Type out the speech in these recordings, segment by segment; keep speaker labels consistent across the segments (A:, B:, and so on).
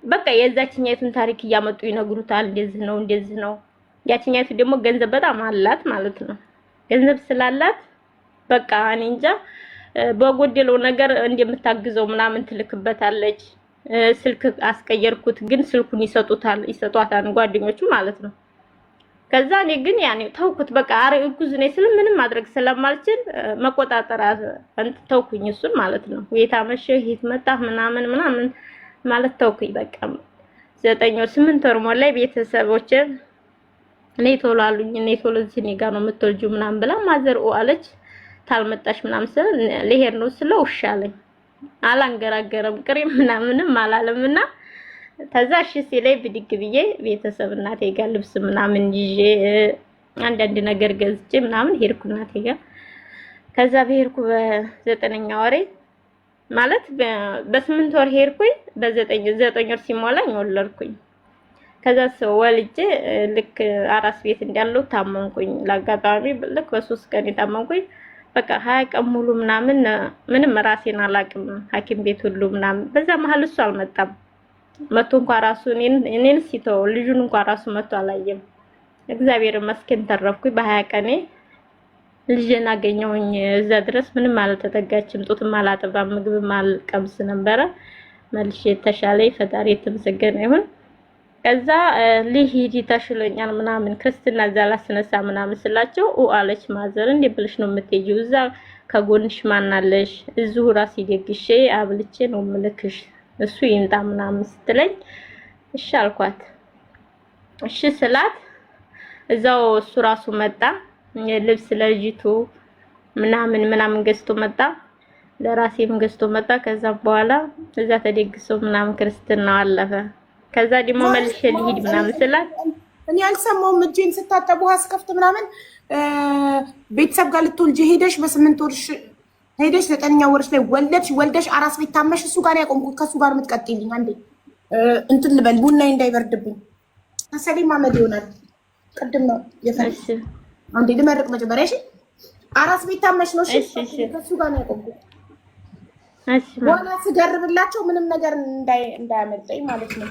A: በቃ የዛችኛይቱን ታሪክ እያመጡ ይነግሩታል። እንደዚህ ነው። ያችኛይቱ ደግሞ ገንዘብ በጣም አላት ማለት ነው። ገንዘብ ስላላት በቃ እኔ እንጃ በጎደለው ነገር እንደምታግዘው ምናምን ትልክበታለች። ስልክ አስቀየርኩት ግን ስልኩን ይሰጧታል ጓደኞቹ ማለት ነው። ከዛ እኔ ግን ያኔ ተውኩት በቃ እርጉዝ ነኝ ስል ምንም ማድረግ ስለማልችል መቆጣጠር ተውኩኝ እሱን ማለት ነው። የታመሸህ የት መጣህ ምናምን ማለት ተውኩኝ በቃ 9 ወር 8 ወር ሞላኝ። ቤተሰቦቼ እኔ ቶሎ አሉኝ እኔ ቶሎ እዚህ እኔ ጋር ነው የምትወልጂው ምናምን ብላ ማዘርኡ አለች። ታልመጣሽ ምናምን ስለ ልሄድ ነው ስለ ውሻለኝ አላንገራገረም ቅሪም ምናምንም አላለምና ተዛሽ ሲለይ ብድግ ብዬ ቤተሰብ እናቴ ጋር ልብስ ምናምን ይዤ አንዳንድ ነገር ገዝቼ ምናምን ሄድኩ እናቴ ጋር። ከዛ በሄድኩ በ9ኛ ወሬ ማለት በ8 ወር ሄድኩኝ። በ9 ወር ሲሞላኝ ወለድኩኝ። ከዛ ሰው ወልጄ ልክ አራስ ቤት እንዳለው ታመምኩኝ። ለአጋጣሚ ልክ በ3 ቀን የታመምኩኝ በቃ 20 ቀን ሙሉ ምንም ራሴን አላቅም ሐኪም ቤት ሁሉ ምናምን። በዛ መሀል እሱ አልመጣም። መቶ እንኳን ራሱ እኔን ሲተው ልጁን እንኳን ራሱ መቶ አላየም። እግዚአብሔር ይመስገን ተረፍኩኝ። በ20 ቀኔ ልጄን አገኘሁኝ። እዛ ድረስ ምንም አልተጠጋችም። ጡትም አላጠባም ምግብም አልቀምስ ነበረ። መልሼ ተሻለኝ። ፈጣሪ የተመሰገነ ይሁን። ከዛ ልሂድ ተሽሎኛል ምናምን ክርስትና እዛ ላስነሳ ምናምን ስላቸው አለች ማዘር እንዴ ብለሽ ነው የምትሄጂው? እዛ ከጎንሽ ማን አለሽ? እዚሁ ራስ ይደግሼ አብልቼ ነው ምልክሽ እሱ ይምጣ ምናምን ስትለኝ እሺ አልኳት። እሺ ስላት እዛው እሱ ራሱ መጣ። ልብስ ለልጅቱ ምናምን ገዝቶ መጣ። ለራሴም ገዝቶ መጣ። ከዛ በኋላ እዛ ተደግሶ ምናምን ክርስትናው አለፈ። ከዛ ደግሞ መልሼ ልሂድ ምናምን ስላት
B: እኔ አልሰማሁም። እጄን ስታጠብ ውሃ ስከፍት ምናምን ቤተሰብ ጋር ልትወልጂ ሄደሽ በ8 ወርሽ ሄደሽ 9ኛ ወርሽ ላይ ወልደሽ አራስ ቤት ታመሽ እሱ ጋር ያቆምኩት ከሱ ጋር የምትቀጥይልኝ አንዴ እንትን ልበል ቡና እንዳይበርድብኝ አሰሌ ማመድ ይሆናል። ቅድም ነው የፈለሽ አንዴ ልመርቅ መጀመሪያ እሺ። አራስ ቤት ታመሽ ነው እሺ። ከሱ ጋር ነው ያቆምኩት። እሺ በኋላ ስደርብላቸው ምንም ነገር እንዳያመልጠኝ ማለት ነው።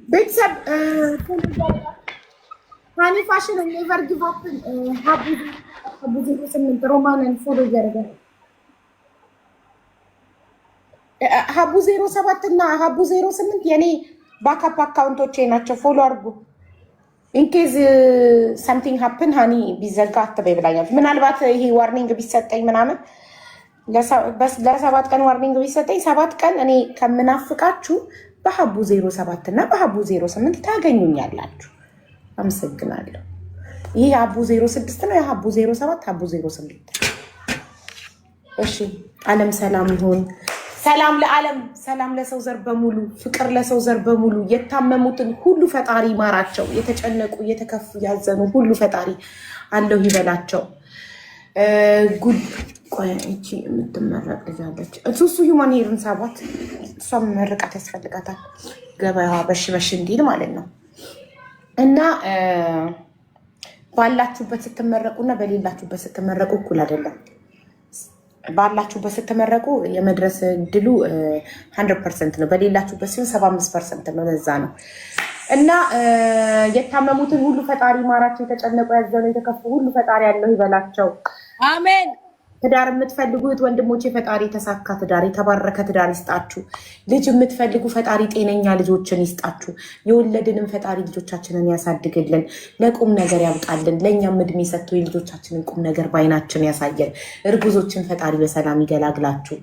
B: ቤተሰብ ሃኒ ፋሽን ኔቨር ጊቭ አፕ ሀቡ 08 ሮማንን ፎሎ ያደርጋል። ሀቡ 07 እና ሀቡ 08 የኔ ባካፕ አካውንቶቼ ናቸው። ፎሎ አድርጉ። ኢንኬዝ ሰምቲንግ ሀፕን ሃኒ ቢዘጋ አትበይ ብላኛለች። ምናልባት ይሄ ዋርኒንግ ቢሰጠኝ ምናምን ለ7 ቀን ዋርኒንግ ቢሰጠኝ 7 ቀን እኔ ከምናፍቃችሁ በሀቡ 07 እና በሀቡ 08 ታገኙኛላችሁ። አመሰግናለሁ። ይሄ ሀቡ 06 ነው። የሀቡ 07 ሀቡ 08 እሺ። ዓለም ሰላም ይሁን። ሰላም ለዓለም፣ ሰላም ለሰው ዘር በሙሉ፣ ፍቅር ለሰው ዘር በሙሉ። የታመሙትን ሁሉ ፈጣሪ ይማራቸው። የተጨነቁ የተከፉ ያዘኑ ሁሉ ፈጣሪ አለው ይበላቸው። ጉድ ቆይ እቺ የምትመረቅ ልጅ አለች። እሱ ሂውማን ሄርን ሳባት እሷም መርቃት ያስፈልጋታል። ገበያዋ በሽ እንዲል ማለት ነው። እና ባላችሁበት ስትመረቁና በሌላችሁበት ስትመረቁ እኩል አይደለም። ባላችሁበት ስትመረቁ የመድረስ እድሉ 100% ነው። በሌላችሁበት ሲሆን 75% ነው። ለዛ ነው እና የታመሙትን ሁሉ ፈጣሪ ማራቸው። የተጨነቁ ያዘኑ የተከፉ ሁሉ ፈጣሪ ያለው ይበላቸው።
C: አሜን።
B: ትዳር የምትፈልጉት ወንድሞቼ ፈጣሪ የተሳካ ትዳር የተባረከ ትዳር ይስጣችሁ። ልጅ የምትፈልጉ ፈጣሪ ጤነኛ ልጆችን ይስጣችሁ። የወለድንም ፈጣሪ ልጆቻችንን ያሳድግልን፣ ለቁም ነገር ያብቃልን። ለእኛም እድሜ ሰጥቶ የልጆቻችንን ቁም ነገር በአይናችን ያሳየን። እርጉዞችን ፈጣሪ በሰላም ይገላግላችሁ።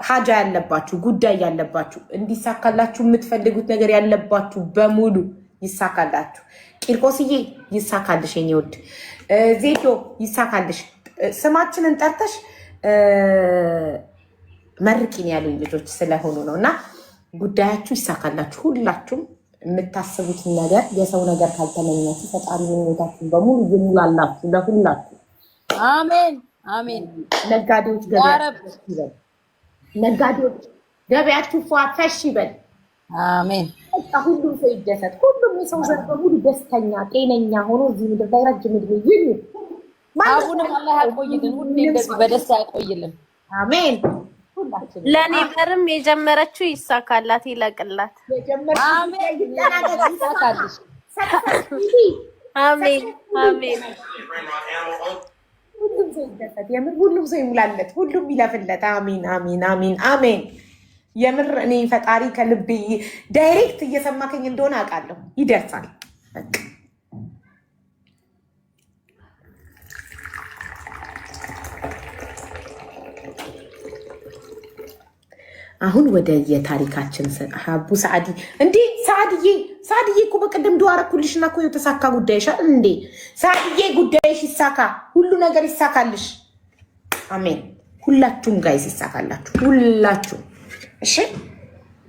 B: ሀጃ ያለባችሁ ጉዳይ ያለባችሁ እንዲሳካላችሁ የምትፈልጉት ነገር ያለባችሁ በሙሉ ይሳካላችሁ። ቂርቆስዬ ይሳካልሽ፣ የኔ ውድ ዜዶ ይሳካልሽ። ስማችንን ጠርተሽ መርቂን ያሉኝ ልጆች ስለሆኑ ነው። እና ጉዳያችሁ ይሳካላችሁ። ሁላችሁም የምታስቡትን ነገር የሰው ነገር ካልተመኛችሁ ፈጣሪ ምኞታችሁን በሙሉ ይሙላላችሁ ለሁላችሁ።
C: አሜን አሜን።
B: ነጋዴዎች ገበያችሁ ፈሽ ይበል።
C: አሜን።
B: ሁሉም ሰው ይደሰት። ሁሉም የሰው ዘር በሙሉ ደስተኛ ጤነኛ ሆኖ እዚህ ምድር ላይ ረጅም ዕድሜ ይኑር።
C: አቡንም አላህ ያቆይልን። ሁሌ እንደዚህ በደስታ ያቆይልን።
B: አሜን።
D: ለኔ በርም የጀመረችው ይሳካላት ይለቅላት። አሜን አሜን።
B: ሁሉም ሰው ይሙላለት፣ ሁሉም ይለፍለት። አሜን አሜን አሜን አሜን። የምር እኔ ፈጣሪ ከልቤ ዳይሬክት እየሰማከኝ እንደሆነ አውቃለሁ። ይደርሳል በቃ። አሁን ወደ የታሪካችን ሀቡ ሰዓዲ እንዴ ሰዓድዬ እኮ በቀደም ዱዓ አደረኩልሽና እኮ የተሳካ ጉዳይሽ አይደል እንዴ? ሰዓድዬ ጉዳይሽ ይሳካ፣ ሁሉ ነገር ይሳካልሽ። አሜን። ሁላችሁም ጋይስ ይሳካላችሁ፣ ሁላችሁም። እሺ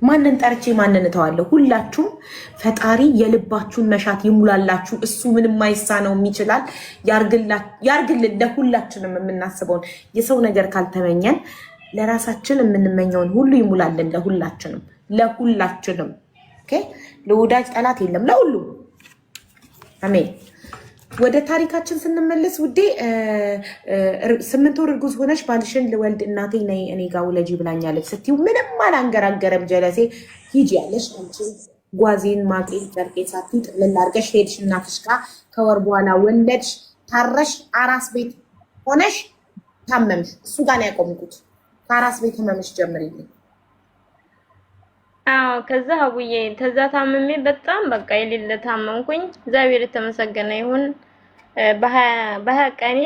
B: ማንን ጠርቼ ማንን እተዋለሁ? ሁላችሁም ፈጣሪ የልባችሁን መሻት ይሙላላችሁ። እሱ ምንም አይሳነውም፣ ይችላል። ያርግልን። ለሁላችንም የምናስበውን የሰው ነገር ካልተመኘን ለራሳችን የምንመኘውን ሁሉ ይሙላልን። ለሁላችንም ኦኬ። ለወዳጅ ጠላት የለም፣ ለሁሉም አሜን። ወደ ታሪካችን ስንመለስ ውዴ 8 ወር እርጉዝ ሆነሽ ባልሽን ልወልድ እናቴ ነይ እኔ ጋር ውለጂ ብላኛለች ስትይው ምንም አላንገራገረም። ጀለሴ ሂጂ ያለሽ አንቺ ጓዜን ማቄን ጨርቄን ሳትይ ጥቅልል አድርገሽ ሄድሽ እናትሽ ጋር። ከወር በኋላ ወለድሽ፣ ታረሽ፣ አራስ ቤት ሆነሽ ታመምሽ። እሱ ጋር ነው ያቆምኩት። ከአራስ ቤት ህመምሽ ጀምሪልኝ።
A: አዎ ከዛ አቡዬ ተዛ ታመሜ በጣም በቃ የሌለ ታመምኩኝ። እግዚአብሔር የተመሰገነ ይሁን። በሀያ ቀኔ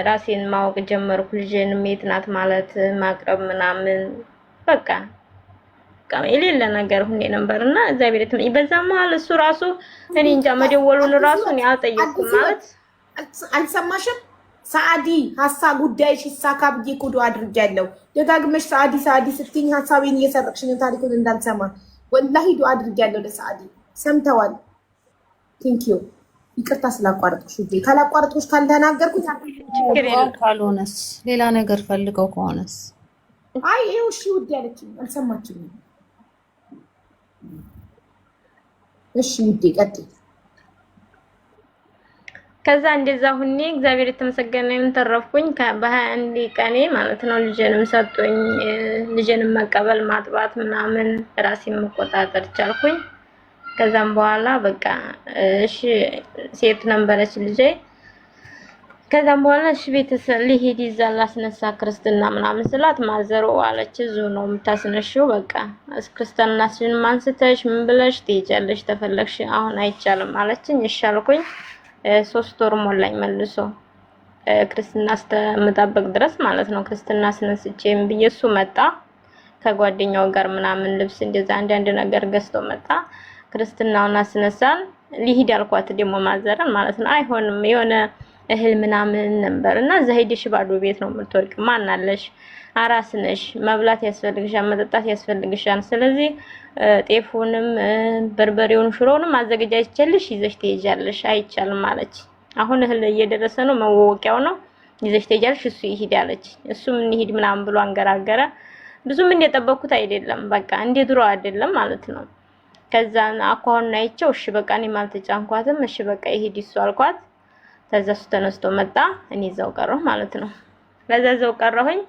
A: ራሴን ማወቅ ጀመርኩ። ልጄንም የት ናት ማለት ማቅረብ ምናምን በቃ የሌለ ነገር ሁኔ ነበርና እግዚአብሔር በዛ መሀል እሱ ራሱ እኔ እንጃ መደወሉን ራሱ እኔ አልጠየቅኩም ማለት
B: አልሰማሽም? ሰዓዲ ሀሳ ጉዳይሽ ይሳካ ብዬ እኮ ዱዓ አድርጌያለሁ። ደጋግመሽ ሰዓዲ ስትይኝ ሀሳቤን እየሰረቅሽኝ ታሪኩን እንዳልሰማ ወላሂ ዱዓ አድርጌያለሁ ለሰዓዲ። ሰምተዋል። ቴንኪዩ። ይቅርታ ስላቋረጥኩሽ ውዴ። ካላቋረጥኩሽ ካልተናገርኩኝ
C: ካልሆነስ ሌላ ነገር ፈልገው ከሆነስ
B: አይ ይኸው እሺ ውዴ አለችኝ። አልሰማችኝም። እሺ ውዴ ቀጥይ።
A: ከዛ እንደዛ ሁኔ እግዚአብሔር የተመሰገነ ይሁን ተረፍኩኝ። በ21 ቀኔ ማለት ነው ልጄንም ሰጡኝ። ልጄንም መቀበል ማጥባት ምናምን ራሴን መቆጣጠር ቻልኩኝ። ከዛም በኋላ በቃ እሺ ሴት ነበረች ልጄ። ከዛም በኋላ እሺ ቤተሰብ ልሂድ ይዛ ላስነሳ ክርስትና ምናምን ስላት ማዘሮ አለች እዙ ነው የምታስነሽው በቃ ክርስትናሽን ማንስተሽ ምን ብለሽ ትሄጃለሽ ተፈለግሽ አሁን አይቻልም አለችኝ። እሺ አልኩኝ። 3 ወር ሞላኝ መልሶ ክርስትና አስተምጣበቅ ድረስ ማለት ነው። ክርስትና አስነስቼም ብየሱ መጣ ከጓደኛው ጋር ምናምን ልብስ እንደዛ አንድ ነገር ገዝቶ መጣ። ክርስትናውን አስነሳን። ሊሂድ አልኳት ደግሞ ማዘረን ማለት ነው። አይሆንም የሆነ እህል ምናምን ነበርና እዛ ሄደሽ ባዶ ቤት ነው የምትወርቅ። ማን አለሽ? አራስ ነሽ። መብላት ያስፈልግሻል፣ መጠጣት ያስፈልግሻል። ስለዚህ ጤፉንም በርበሬውን ሽሮውንም አዘገጃጅቼልሽ ይዘሽ ትሄጃለሽ። አይቻልም አለች። አሁን እህል እየደረሰ ነው መወቂያው ነው ይዘሽ ትሄጃለሽ። እሱ ይሄድ አለች። እሱም እንሂድ ምናምን ብሎ አንገራገረ። ብዙም እንደጠበቅኩት አይደለም፣ በቃ እንደ ድሮ አይደለም ማለት ነው። ከዛ አኳሁን አይቼው እሺ በቃ እኔ አልተጫንኳትም። እሺ በቃ ይሄድ እሱ አልኳት። ከዛ እሱ ተነስቶ መጣ። እኔ እዛው ቀረሁ ማለት ነው። ለዛ እዛው ቀረሁኝ።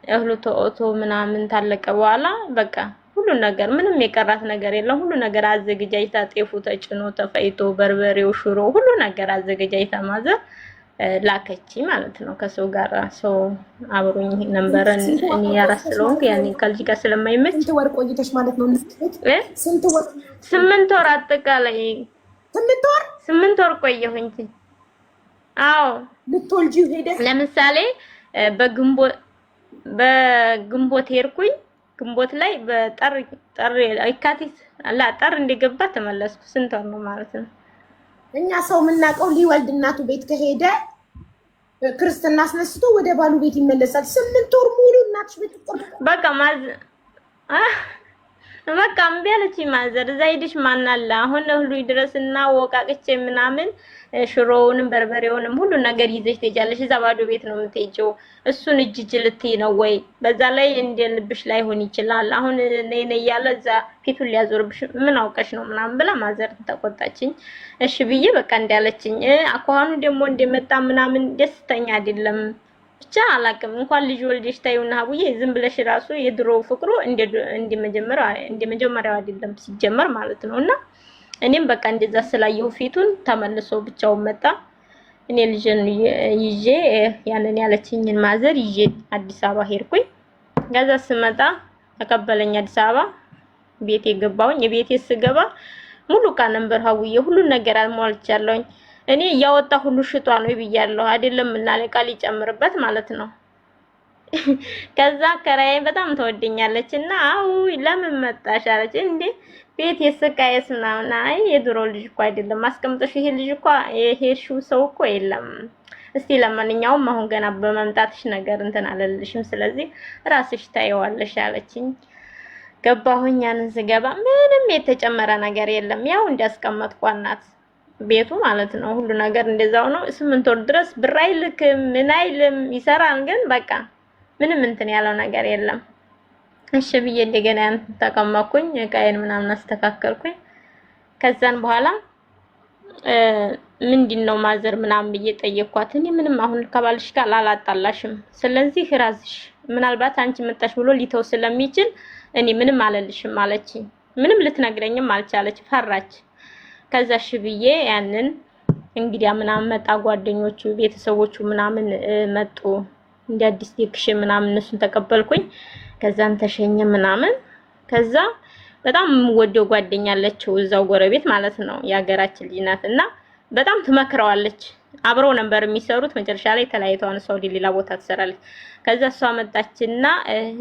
A: እህሉ ተኦቶ ምናምን ታለቀ በኋላ በቃ ሁሉ ነገር ምንም የቀራት ነገር የለም። ሁሉ ነገር አዘገጃጅታ ጤፉ ተጭኖ ተፈይቶ በርበሬው ሽሮ ሁሉ ነገር አዘገጃጅታ ማዘር ላከች ማለት ነው። ከሰው ጋር ሰው አብሮኝ ነበረን። እኔ ያራስለው ያኔ ከልጅ ጋር ስለማይመች
B: ስንት ወር ቆይተሽ ማለት ነው? ስንት ወር?
A: 8 ወር አጠቃላይ 8 ወር ቆየሁኝ። አዎ
B: ልትወልጂ ሄደሽ
A: ለምሳሌ በግንቦት ሄድኩኝ። ግንቦት ላይ በጠር የካቲት ጠር እንደገባ ተመለስኩ። ስንት ወር ነው ማለት ነው?
B: እኛ ሰው የምናውቀው ሊወልድ እናቱ ቤት ከሄደ ክርስትና አስነስቶ ወደ ባሉ ቤት ይመለሳል። 8 ወር ሙሉ እናትሽ ቤት
A: በቃ እምቢ አለችኝ ማዘር። እዛ ሄደሽ ማን አለ አሁን እህሉ ይድረስና ወቃቅቼ ምናምን ሽሮውንም በርበሬውንም ሁሉ ነገር ይዘሽ ትሄጃለሽ። እዛ ባዶ ቤት ነው የምትሄጂው። እሱን እጅ ልትይ ነው ወይ? በዛ ላይ እንደ ልብሽ ላይ ሆን ይችላል። አሁን ነይ ያለ እዛ ፊቱን ሊያዞርብሽ ምን አውቀሽ ነው ምናምን ብላ ማዘር ተቆጣችኝ። እሺ ብዬ በቃ እንዳለችኝ አኳኑ ደግሞ እንደመጣ ምናምን ደስተኛ አይደለም። ብቻ አላቅም እንኳን ልጅ ወልደሽ ታዩና ሀቡዬ ዝም ብለሽ ራሱ የድሮ ፍቅሩ እንደ መጀመሪያው አይደለም ሲጀመር ማለት ነውና እኔም በቃ እንደዛ ስላየሁ ፊቱን ተመልሶ ብቻውን መጣ። እኔ ልጅን ይዤ ያንን ያለችኝን ማዘር ይዤ አዲስ አበባ ሄድኩኝ። ከዛ ስመጣ ተቀበለኝ አዲስ አበባ ቤቴ ገባሁኝ። የቤቴ ስገባ ሙሉ ዕቃ ነበር ሀቡዬ ሁሉ ነገር አሟልቻለሁኝ። እኔ ያወጣ ሁሉ ሽጧ ነው ብያለሁ አይደለም እና ለቃ ሊጨምርበት ማለት ነው። ከዛ ከራዬ በጣም ተወደኛለችና አው ለምን መጣሽ አለች። እንዴ ቤት የስቃየስ ምናምን አይ የድሮ ልጅ እኮ አይደለም አስቀምጠሽ ይሄ ልጅ እኮ የሄድሽው ሰው እኮ የለም። እስቲ ለማንኛውም አሁን ገና በመምጣትሽ ነገር እንትን አለልሽም ስለዚህ ራስሽ ታየዋለሽ አለችኝ። ገባሁኝ። ያንን ስገባ ምንም የተጨመረ ነገር የለም ያው እንዳስቀመጥኳት ናት ቤቱ ማለት ነው። ሁሉ ነገር እንደዛው ነው። 8 ወር ድረስ ብር አይልክም ምን አይልም ይሰራል ግን በቃ ምንም እንትን ያለው ነገር የለም። እሺ ብዬ እንደገና ያን ተቀመጥኩኝ ዕቃዬን ምናምን አስተካከልኩኝ። ከዛን በኋላ ምንድነው ማዘር ምናምን ብዬ ጠየቅኳት። እኔ ምንም አሁን ከባልሽ ጋር አላጣላሽም ስለዚህ ራስሽ ምናልባት አንቺ መጣሽ ብሎ ሊተው ስለሚችል እኔ ምንም አለልሽም አለችኝ። ምንም ልትነግረኝም አልቻለች ፈራች። ከዛ እሺ ብዬ ያንን እንግዲያ ምናምን መጣ ጓደኞቹ ቤተሰቦቹ ምናምን መጡ እንደ አዲስ ዲክሽ ምናምን እነሱን ተቀበልኩኝ። ከዛን ተሸኘ ምናምን ከዛ በጣም ወደው ጓደኛለችው እዛው ጎረቤት ማለት ነው ያገራችን ልጅ ናትና በጣም ትመክረዋለች። አብረው ነበር የሚሰሩት መጨረሻ ላይ ተለያይተዋን ሳውዲ ሌላ ቦታ ትሰራለች። ከዛ እሷ መጣችና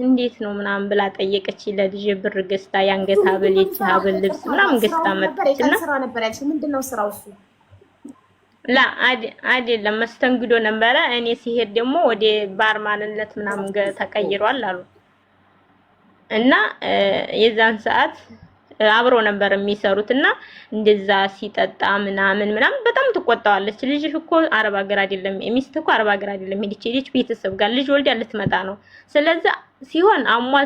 A: እንዴት ነው ምናምን ብላ ጠየቀች። ለልጅ ብር ገዝታ ያንገት ሀብል ሀብል ልብስ ምናምን ገዝታ መጣችና
B: ስራ ነበር ያልሽ ምንድነው ስራው እሱ?
A: ላ አይደለም መስተንግዶ ነበረ። እኔ ሲሄድ ደግሞ ወደ ባርማንነት ምናምን ተቀይሯል አሉ እና የዛን ሰዓት አብረው ነበር የሚሰሩትና እንደዛ ሲጠጣ ምናምን በጣም ትቆጣዋለች። ልጅሽ እኮ አረብ ሀገር አይደለም ሚስት እኮ አረብ ሀገር አይደለም ሄደች ቤተሰብ ጋር ልጅ ወልዳ ልትመጣ ነው። ስለዚህ ሲሆን አሟል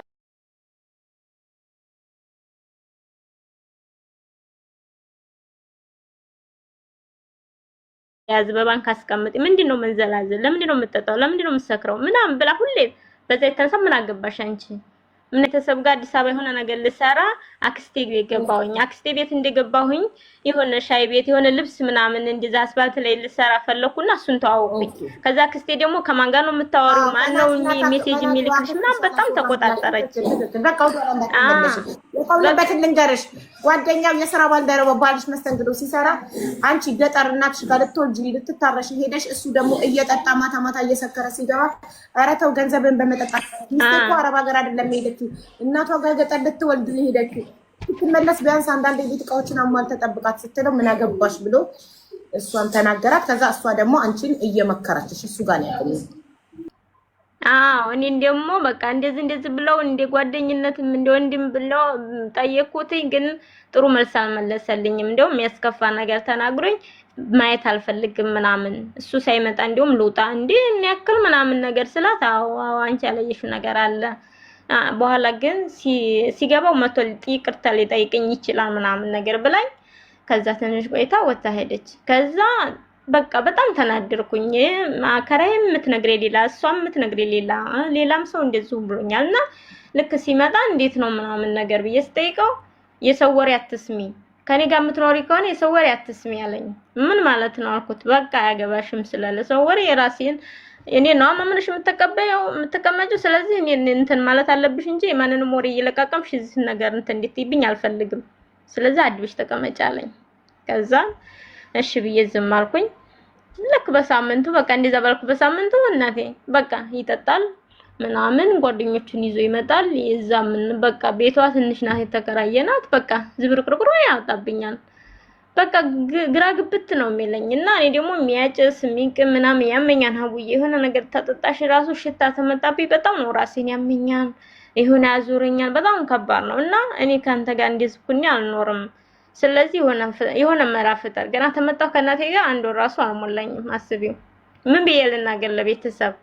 A: ያዝ በባንክ አስቀምጥ ምንድነው መንዘላዘል ለምንድነው የምትጠጣው ለምንድነው የምትሰክረው ምናምን ብላ ሁሌ በዛ የተነሳ ምን አገባሽ አንቺ ምን ተሰብ ጋር አዲስ አበባ የሆነ ነገር ልሰራ አክስቴ ቤት ገባሁኝ። አክስቴ ቤት እንደገባሁኝ የሆነ ሻይ ቤት የሆነ ልብስ ምናምን እንደዛ አስባልት ላይ ልሰራ ፈለኩና እሱን ተዋወቅኩኝ። ከዛ አክስቴ ደግሞ ከማን ጋር ነው የምታወሪው ማን ነው ሜሴጅ የሚልክሽ ምናምን በጣም ተቆጣጠረች።
B: በቃ ወጣ ልንገርሽ ጓደኛው የሥራ ባልደረባው ባልሽ መስተንግዶ ሲሰራ አንቺ ገጠር እናትሽ ጋር ልትወልጂ ልትታረሽ ሄደሽ እሱ ደግሞ እየጠጣ ማታ ማታ እየሰከረ ሲገባ ኧረ ተው ገንዘብን በመጠጣት ሚስቴ አረብ ሀገር አይደለም ሄደችው እናቷ ጋር ገጠር ልትወልድ ሄደችው ስትመለስ ቢያንስ አንዳንድ የቤት እቃዎችን አሟል ተጠብቃት ስትለው ምን አገባሽ ብሎ እሷን ተናገራት። ከዛ እሷ ደግሞ አንቺን እየመከረችሽ እሱ ጋር ነው ያለው።
A: እኔ ደግሞ በቃ እንደዚህ ብለው እንደ ጓደኝነትም እንደ ወንድም ብለው ጠየቅኩትኝ ግን ጥሩ መልስ አልመለሰልኝም። እንደውም የሚያስከፋ ነገር ተናግሮኝ ማየት አልፈልግም ምናምን እሱ ሳይመጣ እንደውም ልውጣ እንዴ ያክል ምናምን ነገር ስላት አዎ አንቺ ያለየሽው ነገር አለ በኋላ ግን ሲገባው መቶ ይቅርታ ሊጠይቀኝ ይችላል ምናምን ነገር ብላኝ ከዛ ትንሽ ቆይታ ወጣ ሄደች። ከዛ በቃ በጣም ተናደርኩኝ። ማከራዬም የምትነግረኝ ሌላ እሷም የምትነግረኝ ሌላም ሰው እንደዚሁ ብሎኛልና ልክ ሲመጣ እንዴት ነው ምናምን ነገር ብዬ ስጠይቀው የሰው ወሬ አትስሚ ከኔ ጋር የምትኖሪ ከሆነ የሰው ወሬ አትስሚ ያለኝ። ምን ማለት ነው አልኩት። በቃ ያገባሽም ስላለ ሰው ወሬ የራሴን እኔ ነው ማምንሽ የምትቀመጪው ስለዚህ እኔ እንትን ማለት አለብሽ እንጂ ማንንም ወሬ እየለቃቀምሽ እዚህ ነገር እንትን እንድትይብኝ አልፈልግም። ስለዚህ አድብሽ ተቀመጪ አለኝ። ከዛ እሺ ብዬ ዝም አልኩኝ። ልክ በሳምንቱ በቃ እንደዛ ባልኩ በሳምንቱ እናቴ በቃ ይጠጣል ምናምን ጓደኞቹን ይዞ ይመጣል። የዛም በቃ ቤቷ ትንሽ ናት የተከራየናት በቃ ዝብርቅርቅሮ ያወጣብኛል። በቃ ግራ ግብት ነው የሚለኝ እና እኔ ደግሞ የሚያጨስ የሚቅም ምናምን ያመኛል። ሀቡዬ የሆነ ነገር ተጠጣሽ ራሱ ሽታ ተመጣብኝ በጣም ነው ራሴን ያመኛል። ይሁን ያዙረኛል በጣም ከባድ ነው እና እኔ ካንተ ጋር እንደዝኩኝ አልኖርም። ስለዚህ የሆነ መራፍጠር ገና ተመጣው ከናቴ ጋር አንድ ወር ራሱ አልሞላኝም። አስቢው ምን ብዬ ልናገር ለቤተሰብ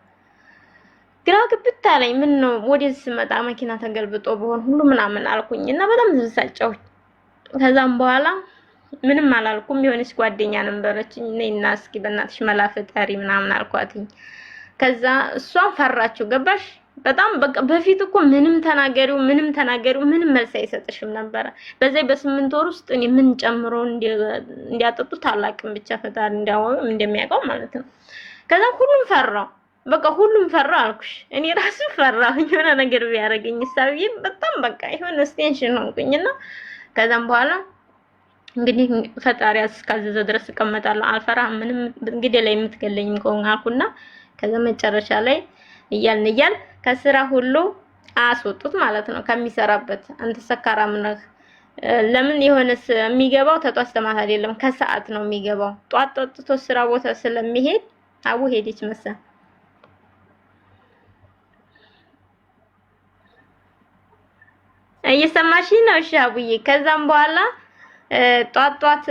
A: ግራ ግብት አለኝ። ምን ነው ወዴት ስመጣ መኪና ተገልብጦ በሆን ሁሉ ምናምን አልኩኝ እና በጣም ተሰጨው። ከዛም በኋላ ምንም አላልኩም። የሆነች ጓደኛ ነበረችኝ ነይና እስኪ በእናትሽ መላፍጠሪ ምናምን አልኳትኝ። ከዛ እሷን ፈራችሁ ገባሽ በጣም በቃ በፊት እኮ ምንም ተናገሪው ምንም መልስ አይሰጥሽም ነበር በዚህ በ8 ወር ውስጥ እኔ ምን ጨምሮ እንዲያጠጡት አላቅም ብቻ ፈጣሪ እንደሚያውቀው ማለት ነው ከዛ ሁሉም ፈራው በቃ ሁሉም ፈራ አልኩሽ እኔ ራሱ ፈራሁኝ የሆነ ነገር ቢያረገኝ ሳብዬ በጣም በቃ የሆነ ቴንሽን ሆንኩኝና ከዛም በኋላ እንግዲህ ፈጣሪ እስካዘዘ ድረስ እቀመጣለሁ አልፈራም ምንም እንግዲህ ላይ የምትገለኝም ከሆነ አልኩና ከዛ መጨረሻ ላይ እያልን ከስራ ሁሉ አስወጡት ማለት ነው ከሚሰራበት አንተ ሰካራም ነህ ለምን የሆነስ የሚገባው ተጧት ተማታ አይደለም ከሰዓት ነው የሚገባው ጧት ወጥቶ ስራ ቦታ ስለሚሄድ አቡ ሄደች መሰል እየሰማሽ ነው እሺ አቡዬ ከዛም በኋላ ጧት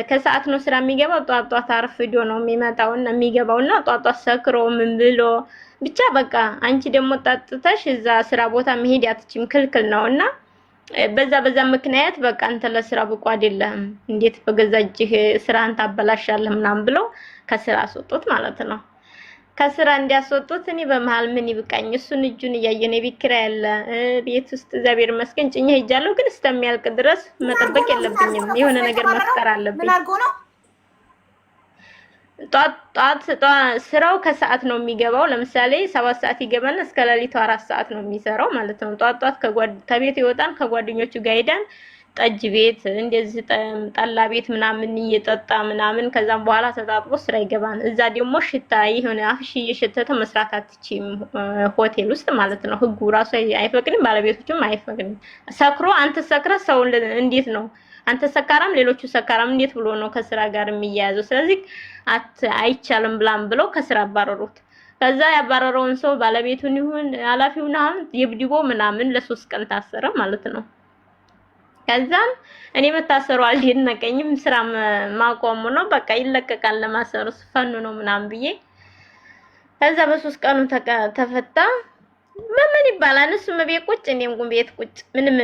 A: ከሰዓት ነው ስራ የሚገባው ጧት አርፍዶ ነው የሚመጣውና የሚገባውና ጧት ሰክሮ ምን ብሎ ብቻ በቃ አንቺ ደግሞ ጣጥተሽ እዛ ስራ ቦታ መሄድ ያትችም ክልክል ነውና በዛ ምክንያት በቃ አንተ ለስራ ብቁ አይደለም እንዴት በገዛጅህ ስራን ታበላሻለህ ምናምን ብሎ ከስራ አስወጡት ማለት ነው ከስራ እንዲያስወጡት እኔ በመሃል ምን ይብቃኝ እሱን እጁን እያየነ ቢክራ ያለ ቤት ውስጥ እግዚአብሔር መስገን ጭኜ ሄጃለሁ ግን እስከሚያልቅ ድረስ መጠበቅ የለብኝም የሆነ ነገር መፍጠር አለብኝ
B: ምን አድርጎ ነው
A: ጧት ስራው ከሰዓት ነው የሚገባው ለምሳሌ 7 ሰዓት ይገባና እስከ ሌሊቱ 4 ሰዓት ነው የሚሰራው ማለት ነው ጧት ከቤት ይወጣን ከጓደኞቹ ጋር ሄደን ጠጅ ቤት እንደዚህ ጠላ ቤት ምናምን እየጠጣ ምናምን ከዛም በኋላ ተጣጥቦ ስራ ይገባል እዛ ደግሞ ሽታ ይሆነ አፍሽ እየሸተተ መስራት አትችይም ሆቴል ውስጥ ማለት ነው ህጉ ራሱ አይፈቅድም ባለቤቶችም አይፈቅድም ሰክሮ አንተ ሰክረ ሰው እንዴት ነው አንተ ሰካራም ሌሎቹ ሰካራም እንዴት ብሎ ነው ከስራ ጋር የሚያያዘው ስለዚህ አይቻልም ብለው ከስራ አባረሩት ከዛ ያባረረውን ሰው ባለቤቱን ይሁን ኃላፊውን አሁን ይብድቦ ምናምን ለ3 ቀን ታሰረ ማለት ነው ከዛም እኔ መታሰሩ አልደነቀኝም ስራ ማቆሙ ነው በቃ ይለቀቃል ለማሰሩ ፈኑ ነው ምናምን ብዬ ከዛ በ3 ቀኑ ተፈታ ምን ይባላል እሱም ቤት ቁጭ እኔም ቤት ቁጭ ምንም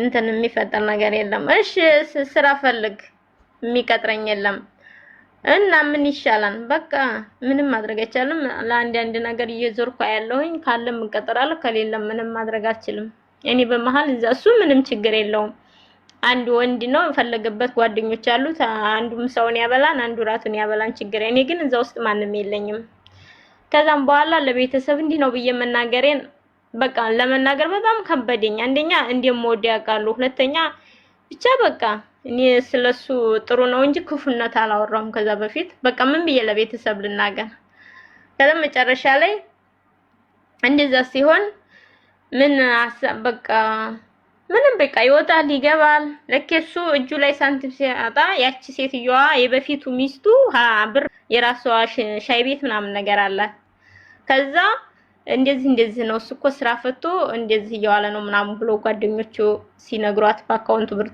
A: እንትን የሚፈጠር ነገር የለም እሺ ስራ ፈልግ የሚቀጥረኝ የለም እና ምን ይሻላል በቃ ምንም ማድረግ አይቻልም ለአንድ ነገር እየዞርኩ ያለሁኝ ካለም እንቀጥራለሁ ከሌለም ምንም ማድረግ አልችልም እኔ በመሃል እሱ ምንም ችግር የለውም አንድ ወንድ ነው ፈለገበት ጓደኞች አሉት አንዱም ሰውን ያበላን አንዱ ራቱን ያበላን ችግር እኔ ግን እዛ ውስጥ ማንንም የለኝም ከዛም በኋላ ለቤተሰብ እንዲህ ነው ብዬ መናገሬን በቃ ለመናገር በጣም ከበደኝ አንደኛ እንደምወድ ያውቃሉ ሁለተኛ ብቻ በቃ እኔ ስለሱ ጥሩ ነው እንጂ ክፉነት አላወራሁም ከዛ በፊት በቃ ምን ብዬ ለቤተሰብ ልናገር ከዛ መጨረሻ ላይ እንደዛ ሲሆን ምን በቃ ምንም በቃ ይወጣል ይገባል ለከሱ እጁ ላይ ሳንቲም ሲያጣ ያቺ ሴትየዋ የበፊቱ ሚስቱ ብር የራሷ ሻይ ቤት ምናምን ነገር አላት ከዛ እንደዚህ ነው እሱ እኮ ስራ ፈቶ እንደዚህ እያዋለ ነው ምናምን ብሎ ጓደኞቹ ሲነግሯት በአካውንቱ ብር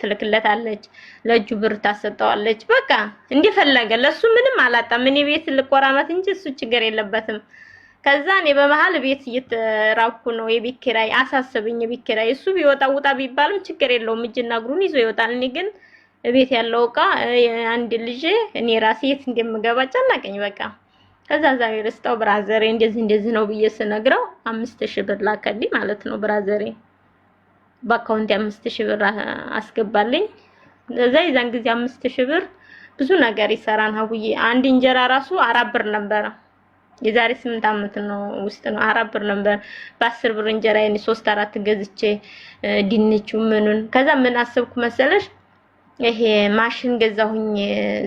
A: ትልክለታለች ለእጁ ብር ታሰጠዋለች በቃ እንደፈለገ ለሱ ምንም አላጣም እኔ ቤት ልቆራመት እንጂ እሱ ችግር የለበትም ከዛ እኔ በመሃል ቤት እየተራኩ ነው የቤት ኪራይ አሳሰብኝ የቤት ኪራይ እሱ ቢወጣ ውጣ ቢባልም ችግር የለውም እጅና እግሩን ይዞ ይወጣል እኔ ግን ቤት ያለው ዕቃ አንድ ልጅ እኔ ራሴ የት እንደምገባ ጨናቀኝ በቃ ከዛ ዛሬ ረስታው ብራዘሬ እንደዚህ ነው ብዬ ስነግረው 5000 ብር ላከልኝ ማለት ነው ብራዘሬ በአካውንት 5000 ብር አስገባልኝ ለዛ ይዛን ጊዜ 5000 ብር ብዙ ነገር ይሰራን ሀቡዬ አንድ እንጀራ ራሱ 4 ብር ነበር የዛሬ 8 አመት ነው ውስጥ ነው 4 ብር ነበር በ10 ብር እንጀራ እኔ 3-4 ገዝቼ ድንቹ ምኑን ከዛ ምን አሰብኩ መሰለሽ ይሄ ማሽን ገዛሁኝ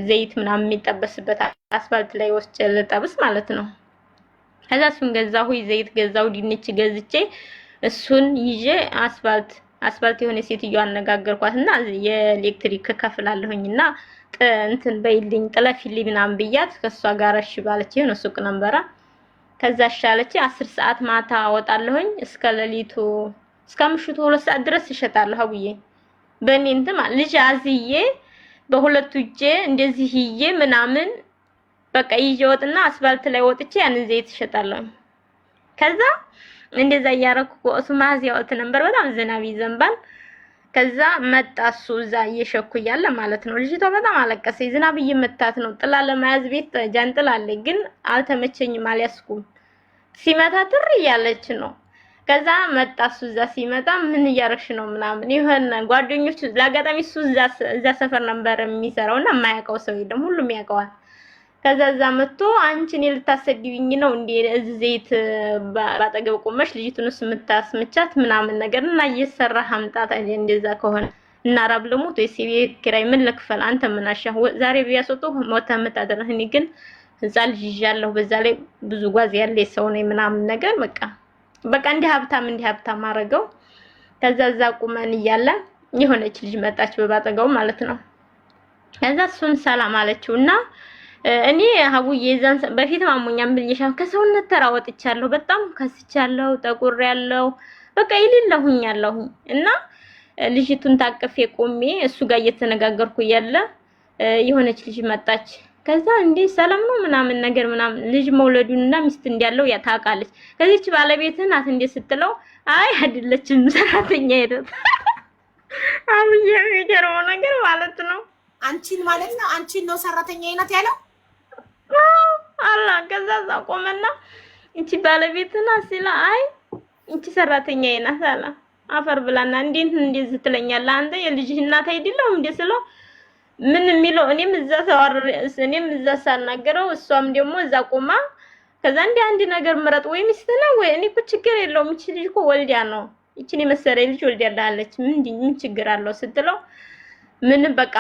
A: ዘይት ምናምን የሚጠበስበት አስፋልት ላይ ወስጨ ለጠብስ ማለት ነው ከዛ እሱን ገዛሁኝ ዘይት ገዛው ድንች ገዝቼ እሱን ይዤ አስፋልት የሆነ ሴትዮ አነጋገርኳትና የኤሌክትሪክ ከፍላለሁኝና እንትን በይልኝ ጥለፊልኝ ምናምን ብያት ከሷ ጋር እሺ ባለች የሆነ ሱቅ ነበረ ከዛ ሻለች 10 ሰዓት ማታ ወጣለሁኝ እስከ ሌሊቱ እስከ ምሽቱ 2 ሰዓት ድረስ ይሸጣለሁ አብዬ በእኔ እንትን ልጅ አዝዬ በሁለቱ እጄ እንደዚህ ይዬ ምናምን በቃ ይዤ ወጥና አስፋልት ላይ ወጥቼ ያንን ዘይት ይሸጣለሁ ከዛ እንደዛ ያረኩ ወጥማዝ ያወጥ ነበር በጣም ዝናብ ይዘንባል ከዛ መጣ እሱ እዛ እየሸኩ እያለ ማለት ነው። ልጅቷ በጣም አለቀሰች። ዝናብ እየመታት ነው። ጥላ ለመያዝ ቤት ጃንጥላ አለኝ ግን አልተመቸኝም፣ አልያዝኩም። ሲመታ ትር እያለች ነው። ከዛ መጣ እሱ እዛ ሲመጣ ምን እያረግሽ ነው ምናምን ይሆነ ጓደኞቹ ለአጋጣሚ እሱ እዛ ሰፈር ነበር የሚሰራውና የማያውቀው ሰው የለም፣ ሁሉም ያውቀዋል። ከዛ እዛ መጥቶ አንቺ እኔ ልታሰድቢኝ ነው እንዴ እዚህ ዘይት ባጠገብ ቆመሽ ልጅቱንስ የምታስመቻት ምናምን ነገር እና እየሰራህ አምጣት እንደዛ ከሆነ እና ራብ ልሙት ወይስ የቤት ኪራይ ምን ልክፈል? አንተ ምን አሻህ ዛሬ ቢያስወጡ ሞተህ የምታደርህ እኔ ግን እዛ ልጅ ይዣለሁ፣ በዛ ላይ ብዙ ጓዝ ያለ ሰው ነኝ ምናምን ነገር በቃ እንዲህ ሀብታም አረገው። ከዛ እዛ ቁመን እያለ የሆነች ልጅ መጣች በባጠገው ማለት ነው። ከዛ እሱን ሰላም አለችውና እኔ ሀቡዬ እዛን በፊት ማሞኛም ብዬሻው ከሰውነት ተራ ወጥቻለሁ፣ በጣም ከስቻለሁ፣ ጠቁሬያለሁ፣ በቃ ይልልሁኛለሁ እና ልጅቱን ታቅፌ ቆሜ እሱ ጋር እየተነጋገርኩ እያለ የሆነች ልጅ መጣች። ከዛ እንዴ ሰላም ነው ምናምን ነገር ምናምን ልጅ መውለዱንና ሚስት እንዲያለው ታውቃለች። ከዚህች ባለቤትህ ናት እንዴ ስትለው አይ አይደለችም ሰራተኛ ሄደት አሁን የሚገርመው ነገር ማለት ነው
B: አንቺን ማለት ነው አንቺን ነው ሰራተኛ አይነት ያለው
A: አላ ከዛ ቆመና እቺ ባለቤትህ ናት ሲላ አይ እቺ ሰራተኛ አይነት አላ አፈር ብላና እንዴት እንደዚህ ትለኛለህ አንተ የልጅህ እናት አይደለም እንዴ ስለው ምን የሚለው እኔም እዛ ሳናገረው እሷም ደግሞ እዛ ቆማ ከዛ እንደ አንድ ነገር ምረጥ ወይ ሚስት ነው ወይ እኔ እኮ ችግር የለውም እቺ ልጅ እኮ ወልዲያ ነው እቺን የመሰለ ልጅ ወልዲያለች ምን ችግር አለው ስትለው ምንም በቃ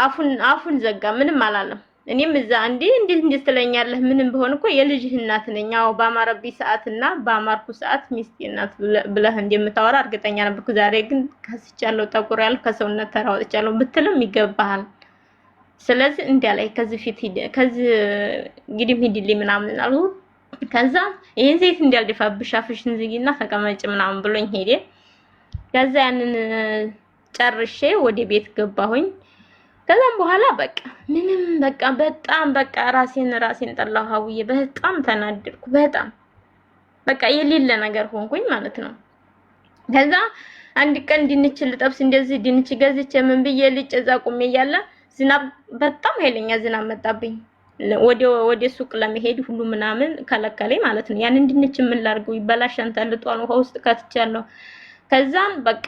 A: አፉን ዘጋ ምንም አላለም። እኔም እዛ እንዴት ትለኛለህ ምንም ቢሆን እኮ የልጅህ እናት ነኝ። አዎ ባማረብኝ ሰዓትና ባማርኩ ሰዓት ሚስቴ እናት ብለህ እንደምታወራ እርግጠኛ ነበርኩ። ዛሬ ግን ከስቻለሁ፣ ጠቁሬያለሁ፣ ከሰውነት ተራ ወጥቻለሁ ብትልም ይገባሃል። ስለዚህ እንዲያላይ ከዚህ ፊት ከዚህ ግድም ሂድልኝ ምናምን አሉ። ከዛ ይሄን ዘይት እንዲያልደፋብሽ አፍሽን ዝጊና ተቀመጭ ምናምን ብሎኝ ሄደ። ከዛ ያንን ጨርሼ ወደ ቤት ገባሁኝ። ከዛም በኋላ በቃ ምንም በቃ በጣም በቃ ራሴን ጠላሁ። ሀቡዬ በጣም ተናደድኩ። በጣም በቃ የሌለ ነገር ሆንኩኝ ማለት ነው። ከዛ አንድ ቀን ድንች ልጠብስ እንደዚህ ድንች ገዝቼ ምን ብዬ ልጭ እዛ ቁሜ እያለ ዝናብ በጣም ኃይለኛ ዝናብ መጣብኝ። ወደ ሱቅ ለመሄድ ሁሉ ምናምን ከለከለኝ ማለት ነው። ያን ድንች ምን ላድርገው ይበላሻል ተልጧል ውሃ ውስጥ ከትቻለሁ። ከዛም በቃ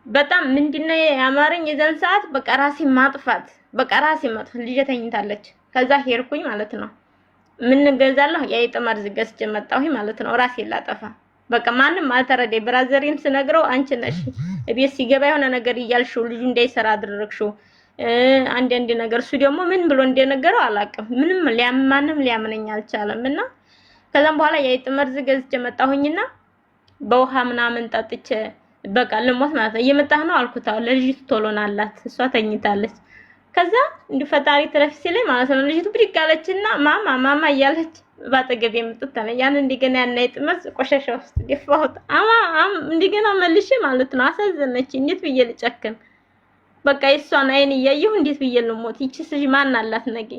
A: በጣም ምንድነው ያማረኝ የዛን ሰዓት በቃ ራሴ ማጥፋት ልጅ ተኝታለች። ከዛ ሄድኩኝ ማለት ነው። ምን ገዛለሁ የአይጥ መርዝ ገዝቼ መጣሁኝ ማለት ነው። ራሴ ላጠፋ በቃ ማንም አልተረዳኝ። ብራዘሬም ስነግረው አንቺ ነሽ ቤት ሲገባ የሆነ ነገር እያልሽው ልጁ እንዳይሰራ አደረግሽው አንድ ነገር እሱ ደግሞ ምን ብሎ እንደነገረው አላውቅም። ማንም ሊያምነኝ አልቻለም። እና ከዛም በኋላ የአይጥ መርዝ ገዝቼ መጣሁኝና በውሃ ምናምን ጠጥቼ በቃ ልሞት ማለት ነው። እየመጣህ ነው አልኩት። ለልጅቱ ቶሎናላት እሷ ተኝታለች። ከዛ እንዲሁ ፈጣሪ ትረፍ ሲለኝ ማለት ነው ልጅቱ ብድግ አለችና ማማ እያለች ባጠገቤ የምጥታለ ያን እንደገና ያን አይጥ መርዝ ቆሻሻ ውስጥ ደፋሁት። እንደገና መልሼ ማለት ነው አሳዘነች። እንዴት ብዬ ልጨክን በቃ እሷን አይን እያየሁ እንዴት ብዬ ልሞት? ይቺስ ልጅ ማን አላት ነገ?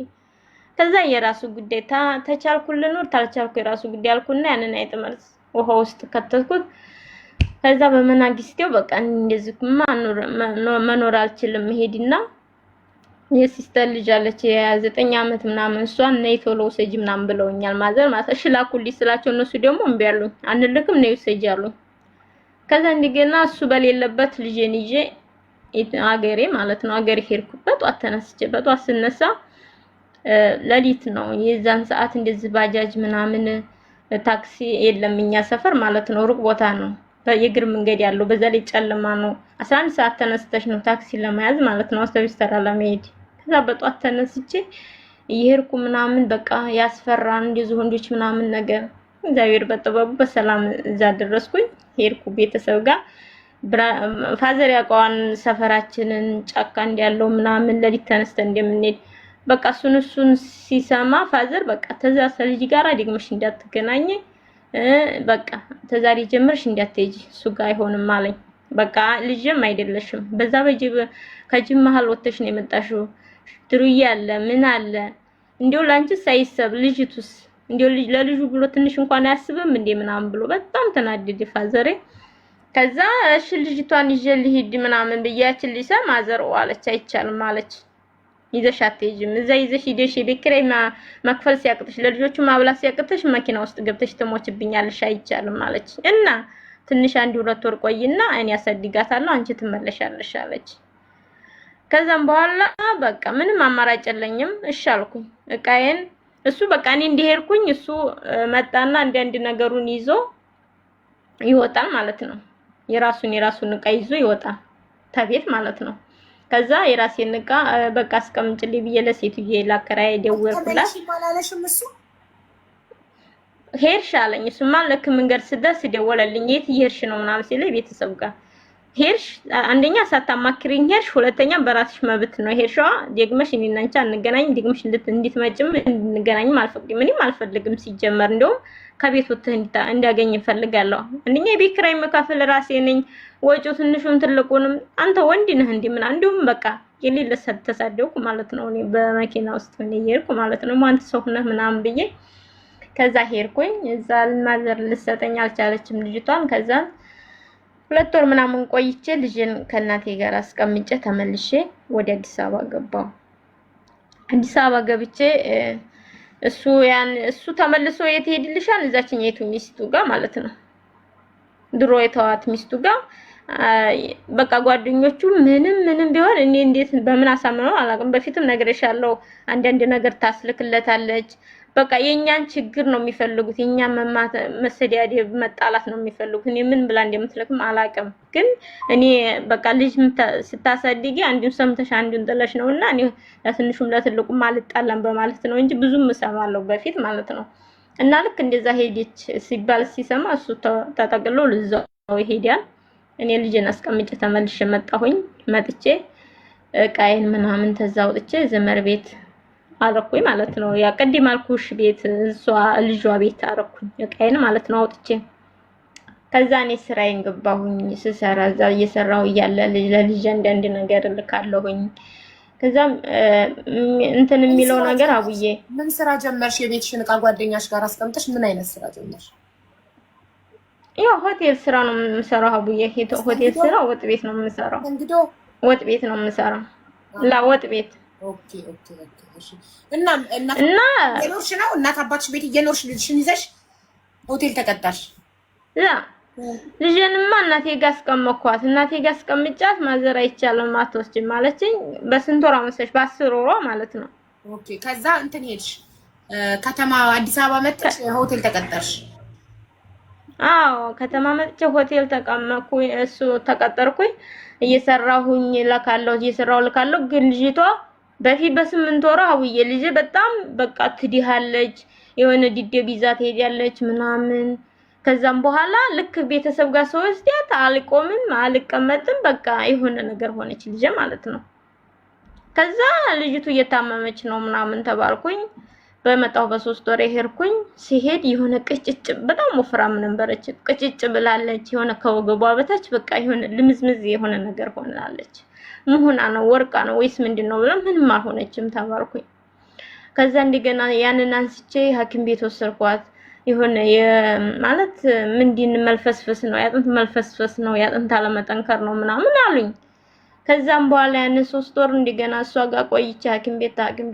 A: ከዛ የራሱ ጉዳይ ተቻልኩ ልኖር ታልቻልኩ የራሱ ጉዳይ አልኩና ያንን አይጥ መርዝ ውሃ ውስጥ ከተትኩት። ከዛ በመናጊስቴው በቃ እንደዚህ መኖር አልችልም። ሄድና የሲስተር ልጅ አለች የ9 አመት ምናምን እሷን ነይ ቶሎ ውሰጂ ምናምን ብለውኛል ማዘር ማለት እሺ ላኩልኝ ስላቸው እነሱ ደግሞ እምቢ አሉኝ። አንልክም ነይ ውሰጂ አሉኝ። ከዛ እንደገና እሱ በሌለበት ልጄን ይዤ አገሬ ማለት ነው አገሬ ሄድኩበት። ጧት ተነስቼ በጧት ስነሳ ለሊት ነው። የዛን ሰዓት እንደዚህ ባጃጅ ምናምን ታክሲ የለም እኛ ሰፈር ማለት ነው። ሩቅ ቦታ ነው። የእግር መንገድ ያለው በዛ ላይ ጨለማ ነው። 11 ሰዓት ተነስተሽ ነው ታክሲ ለመያዝ ማለት ነው አውቶቡስ ተራ ለመሄድ። ከዛ በጧት ተነስቼ እየሄድኩ ምናምን በቃ ያስፈራን እንደዚህ ወንዶች ምናምን ነገር እግዚአብሔር በጥበቡ በሰላም እዛ ደረስኩኝ። ሄድኩ ቤተሰብ ጋር ፋዘር ያውቀዋን ሰፈራችንን ጫካ እንዳለው ምናምን ለሊት ተነስተን እንደምንሄድ በቃ እሱን ሲሰማ ፋዘር በቃ ተዛሰ ልጅ ጋር ደግመሽ እንዳትገናኝ በቃ ተዛሬ ጀምርሽ እንዳትሄጂ እሱ ጋር አይሆንም አለኝ። በቃ ልጅም አይደለሽም በዛ ከጅም መሃል ወጥተሽ ነው የመጣሽው ድሩዬ አለ ምን አለ እንዴው ላንቺ ሳይሰብ ልጅቱስ እንዴው ለልጁ ብሎ ትንሽ እንኳን አያስብም እንዴ ምናምን ብሎ በጣም ተናደደ ፋዘሬ። ከዛ እሺ ልጅቷን ይዤ ልሂድ ምናምን ብያችን ሊሰማ ማዘር አለች አይቻልም አለች። ይዘሽ አትሄጂም። እዛ ይዘሽ ሂደሽ የቤት ኪራይ መክፈል ሲያቅትሽ ለልጆቹ ማብላት ሲያቅትሽ መኪና ውስጥ ገብተሽ ትሞችብኛለሽ አይቻልም አለች። እና ትንሽ 1-2 ወር ቆይና እኔ ያሳድጋታለሁ አንቺ ትመለሻለሽ አለች። ከዛም በኋላ በቃ ምንም አማራጭ የለኝም እሺ አልኩኝ። እቃዬን እሱ በቃ እኔ እንደሄድኩኝ እሱ መጣና አንድ ነገሩን ይዞ ይወጣል ማለት ነው። የራሱን እቃ ይዞ ይወጣል ተቤት ማለት ነው። ከዛ የራሴን እቃ በቃ አስቀምጭልኝ ብዬ ለሴትዬ ላከራይ ደወልኩላት።
B: ማላለሽም እሱ
A: ሄድሽ አለኝ። እሱማ ልክ መንገድ ስደርስ ደወለልኝ። የት እየሄድሽ ነው ምናምን ሲለኝ ቤተሰብ ጋር ሄድሽ፣ አንደኛ ሳታማክሪኝ ሄድሽ፣ ሁለተኛ በራስሽ መብት ነው ሄድሽዋ። ደግመሽ እኔና አንቺ አንገናኝ፣ ደግመሽ እንድትመጭም እንገናኝም አልፈቅድም። እኔም አልፈልግም ሲጀመር እንደውም ከቤት ወጥተህ እንዳገኝ እፈልጋለሁ። አንደኛ የቤት ኪራይ መካፈል ራሴ ነኝ፣ ወጪው ትንሹም ትልቁንም አንተ ወንድ ነህ እንዴ ምን እንደውም በቃ የሌለ ተሳደብኩ ማለት ነው። እኔ በመኪና ውስጥ ምን እየሄድኩ ማለት ነው አንተ ሰው ነህ ምናምን ብዬ ከዛ ሄድኩኝ። እዛ ማዘር ልሰጠኝ አልቻለችም ልጅቷን። ከዛ 2 ወር ምናምን ቆይቼ ልጅን ከእናቴ ጋር አስቀምጬ ተመልሼ ወደ አዲስ አበባ ገባሁ። አዲስ አበባ ገብቼ እሱ ተመልሶ የት ሄድልሻል እዛችኛይቱ ሚስቱ ጋር ማለት ነው ድሮ የተዋት ሚስቱ ጋር በቃ ጓደኞቹ ምንም ቢሆን እኔ እንዴት በምን አሳምነው አላውቅም። በፊትም ነግሬሻለሁ አንዳንድ ነገር ታስልክለታለች። በቃ የኛን ችግር ነው የሚፈልጉት፣ የኛን መሰዳደብ መጣላት ነው የሚፈልጉት። እኔ ምን ብላ እንደምትልክም አላውቅም። ግን እኔ በቃ ልጅ ስታሳድጊ አንዱን ሰምተሽ አንዱን ጥለሽ ነውና እኔ ለትንሹም ለትልቁም አልጣላም በማለት ነው እንጂ ብዙም እሰማለሁ በፊት ማለት ነው። እና ልክ እንደዛ ሄደች ሲባል ሲሰማ እሱ ተጠቅሎ ልዛው ይሄዳል። እኔ ልጅን አስቀምጬ ተመልሼ መጣሁኝ። መጥቼ እቃዬን ምናምን ተዛውጥቼ ዘመር ቤት አረኩኝ ማለት ነው። ያ ቀድም አልኩሽ ቤት እሷ ልጇ ቤት አረኩኝ እቃዬን ማለት ነው አውጥቼ። ከዛ እኔ ስራዬን ገባሁኝ። ስሰራ እዛ እየሰራሁ እያለ ለልጅ አንዳንድ ነገር ልካለሁኝ። ከዛም እንትን የሚለው ነገር አቡዬ
B: ምን ስራ ጀመርሽ? የቤትሽን እቃ ጓደኛሽ ጋር አስቀምጠሽ ምን አይነት ስራ ጀመርሽ?
A: ያው ሆቴል ስራ ነው የምሰራው አቡዬ። ሆቴል ስራ ወጥ ቤት ነው የምሰራው።
B: እንግዲህ
A: ወጥ ቤት ነው የምሰራው። ወጥ ቤት
B: ኦኬ። እሺ። እና የኖርሽ ነው እናት አባትሽ ቤት እየኖርሽ ልጅሽን ይዘሽ ሆቴል ተቀጣሽ?
A: ልጅንማ እናቴ ጋር አስቀመጥኳት። እናቴ ጋር አስቀምጫት ማዘር አይቻልም አትወስጂም ማለችኝ። በስንት ወር መሰለሽ? በ10 ወሯ ማለት ነው።
B: ኦኬ። ከዛ እንትን ሄድሽ ከተማ አዲስ አበባ መጥተሽ ሆቴል ተቀጠርሽ?
A: አዎ ከተማ መጥቼ ሆቴል ተቀመጥኩኝ። እሱ ተቀጠርኩኝ። እየሰራሁኝ ልካለሁ። ግን ልጅቷ በፊት በ8 ወሯ አውዬ ልጅ በጣም በቃ ትዲሃለች። የሆነ ዲዴ ቢዛ ትሄዳለች ምናምን። ከዛም በኋላ ልክ ቤተሰብ ጋር ሰውስቲያት አልቆምም አልቀመጥም በቃ የሆነ ነገር ሆነች ልጅ ማለት ነው። ከዛ ልጅቱ እየታመመች ነው ምናምን ተባልኩኝ። በመጣው በ3 ወር ሄድኩኝ። ሲሄድ የሆነ ቅጭጭ በጣም ወፍራም ነበረች። ቅጭጭ ብላለች። የሆነ ከወገቧ በታች በቃ የሆነ ልምዝምዝ የሆነ ነገር ሆናለች። ምሁና ነው ወርቃ ነው ወይስ ምንድነው ብለ ምንም አልሆነችም ተባልኩኝ። ከዛ እንደገና ያንን አንስቼ ሐኪም ቤት ወሰድኳት። የሆነ ማለት ምንድን መልፈስፈስ ነው ያጥንት መልፈስፈስ ነው ያጥንት አለመጠንከር ነው ምናምን አሉኝ። ከዛም በኋላ ያንን 3 ወር እንደገና እሷ ጋር ቆይቼ ሐኪም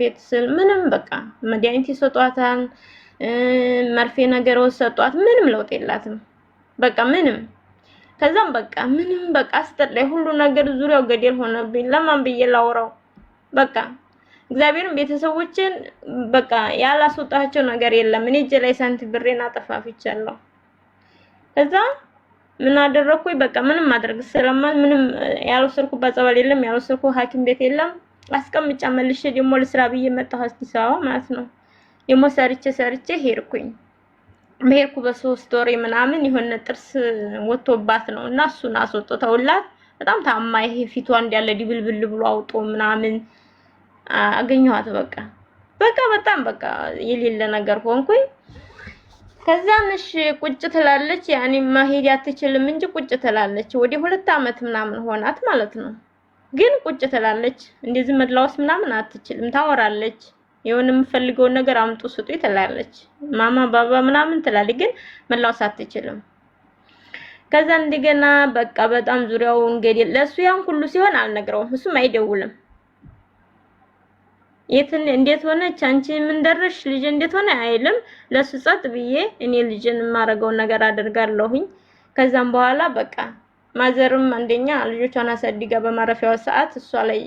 A: ቤት ስል ምንም በቃ መድኃኒት ይሰጧታል፣ መርፌ ነገር ወሰጧት፣ ምንም ለውጥ የላትም በቃ ምንም። ከዛም በቃ ምንም በቃ አስጠላኝ ሁሉ ነገር ዙሪያው ገደል ሆነብኝ። ለማን ብዬ ላውራው? በቃ እግዚአብሔርን ቤተሰቦችን በቃ ያላስወጣቸው ነገር የለም። እኔ እጄ ላይ ሳንቲም ብሬን አጠፋፍቻለሁ። ከዛ ምን አደረኩኝ? በቃ ምንም ማድረግ ስለማል ምንም ያልወሰድኩበት ጸበል የለም፣ ያልወሰድኩ ሐኪም ቤት የለም። አስቀምጫ መልሼ ደግሞ ለስራ ብዬ መጣሁ አዲስ አበባ ማለት ነው። ደግሞ ሰርቼ ሄድኩኝ። በሄድኩ በ3 ወር ምናምን የሆነ ጥርስ ወጥቶባት ነው እና እሱን አስወጥተውላት በጣም ታማ ይሄ ፊቷ እንዳለ ዲብልብል ብሎ አውጦ ምናምን አገኘኋት። በቃ በጣም በቃ የሌለ ነገር ሆንኩኝ። ከዛ ነሽ ቁጭ ትላለች። ያኔ መሄድ አትችልም እንጂ ቁጭ ትላለች። ወደ 2 አመት ምናምን ሆናት ማለት ነው። ግን ቁጭ ትላለች። እንደዚህ መድላውስ ምናምን አትችልም። ታወራለች። የሆነ የምፈልገው ነገር አምጡ ስጡኝ ትላለች። ማማ ባባ ምናምን ትላለች። ግን መላውስ አትችልም። ከዛ እንደገና በቃ በጣም ዙሪያው እንግዲህ ለሱ ያን ሁሉ ሲሆን አልነግረውም እሱም አይደውልም የትን እንዴት ሆነች አንቺ ምን ደረሽ ልጅ እንዴት ሆነ አይልም ለሱ ጸጥ ብዬ እኔ ልጅን ማረገው ነገር አደርጋለሁኝ ከዛም በኋላ በቃ ማዘርም አንደኛ ልጆቿን አሳድጋ በማረፊያው ሰዓት እሷ ላይ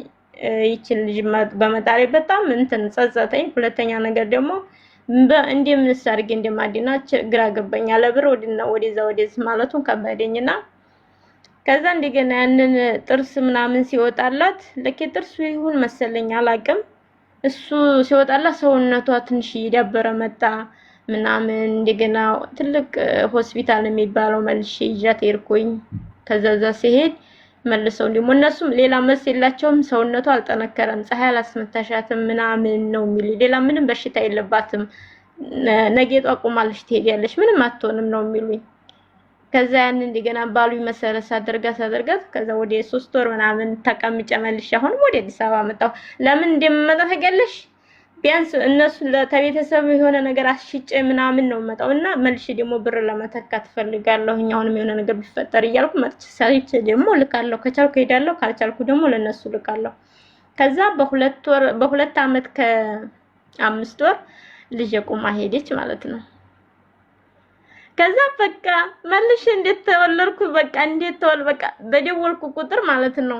A: ይችል ልጅ በመጣሪ በጣም እንትን ጸጸተኝ ሁለተኛ ነገር ደግሞ እንደምንስ አድርጌ እንደማዲናች ግራ ገባኝ አለብር ወደዛ ማለቱን ከበደኝና ከዛ እንደገና ያንን ጥርስ ምናምን ሲወጣላት ለከ ጥርሱ ይሁን መሰለኝ አላቅም እሱ ሲወጣላት ሰውነቷ ትንሽ ይደበረ መጣ ምናምን እንደገና ትልቅ ሆስፒታል የሚባለው መልሼ ይዣት ሄድኩኝ ከዛዛ ሲሄድ መልሰው ደግሞ እነሱም ሌላ መስ የላቸውም ሰውነቷ አልጠነከረም ፀሐይ አላስመታሻትም ምናምን ነው የሚል ሌላ ምንም በሽታ የለባትም ነገጧ ቆማለች ትሄዳለች ምንም አትሆንም ነው የሚሉኝ ከዛ ያን እንደገና ባሉኝ መሰረት ሳደርጋት ከዛ ወደ 3 ወር ምናምን ተቀምጬ መልሼ አሁን ወደ አዲስ አበባ መጣሁ ለምን እንደምመጣ ታውቂያለሽ ቢያንስ እነሱ ለተቤተሰብ የሆነ ነገር አሽጬ ምናምን ነው መጣውና መልሼ ደግሞ ብር ለመተካት ፈልጋለሁ አሁንም የሆነ ነገር ቢፈጠር ይያልኩ መጥቼ ሳይቼ ደግሞ ልካለሁ ከቻልኩ ሄዳለሁ ካልቻልኩ ደግሞ ለነሱ ልካለሁ ከዛ በሁለት አመት ከ5 ወር ልጅ ቆማ ሄደች ማለት ነው ከዛ በቃ መልሼ እንዴት ተወለድኩ በቃ እንዴት ተወል በቃ በደወልኩ ቁጥር ማለት ነው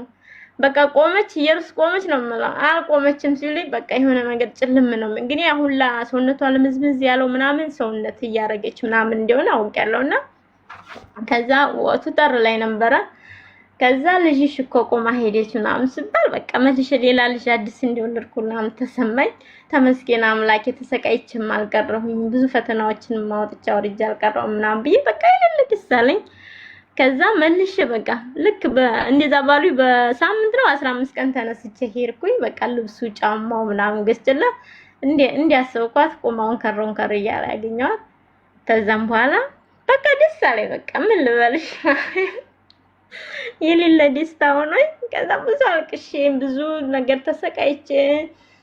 A: በቃ ቆመች ቆመች ነው ማለት አልቆመችም ሲሉኝ በቃ የሆነ ነገር ጭልም ነው እንግዲህ አሁን ሰውነቷ ለምዝምዝ ያለው ምናምን ሰውነት ያረገች ምናምን እንደሆነ አውቃለሁና ከዛ ወጡ ጠር ላይ ነበር ከዛ ልጅሽ እኮ ቆማ ሄደች ምናምን ሲባል በቃ መልሼ ሌላ ልጅ አዲስ እንደወለድኩና ተሰማኝ ተመስገን አምላክ የተሰቃይችም አልቀረሁኝ ብዙ ፈተናዎችን ማውጥቻ ወርጃ አልቀረሁም ምናምን ብዬ በቃ ይለል ደሳለኝ ከዛ መልሼ በቃ ልክ እንደዛ ባሉኝ በሳምንት ነው 15 ቀን ተነስቼ ሄድኩኝ በቃ ልብሱ ጫማው ምናምን ገዝቼላ እንዲያሰብኳት ቆማውን ከር ያላገኘዋት ከዛም በኋላ በቃ ደሳለኝ በቃ ምን ልበልሽ የሌለ ደስታ ሆኖኝ ከዛ ብዙ አልቅሼ ብዙ ነገር ተሰቃይቼ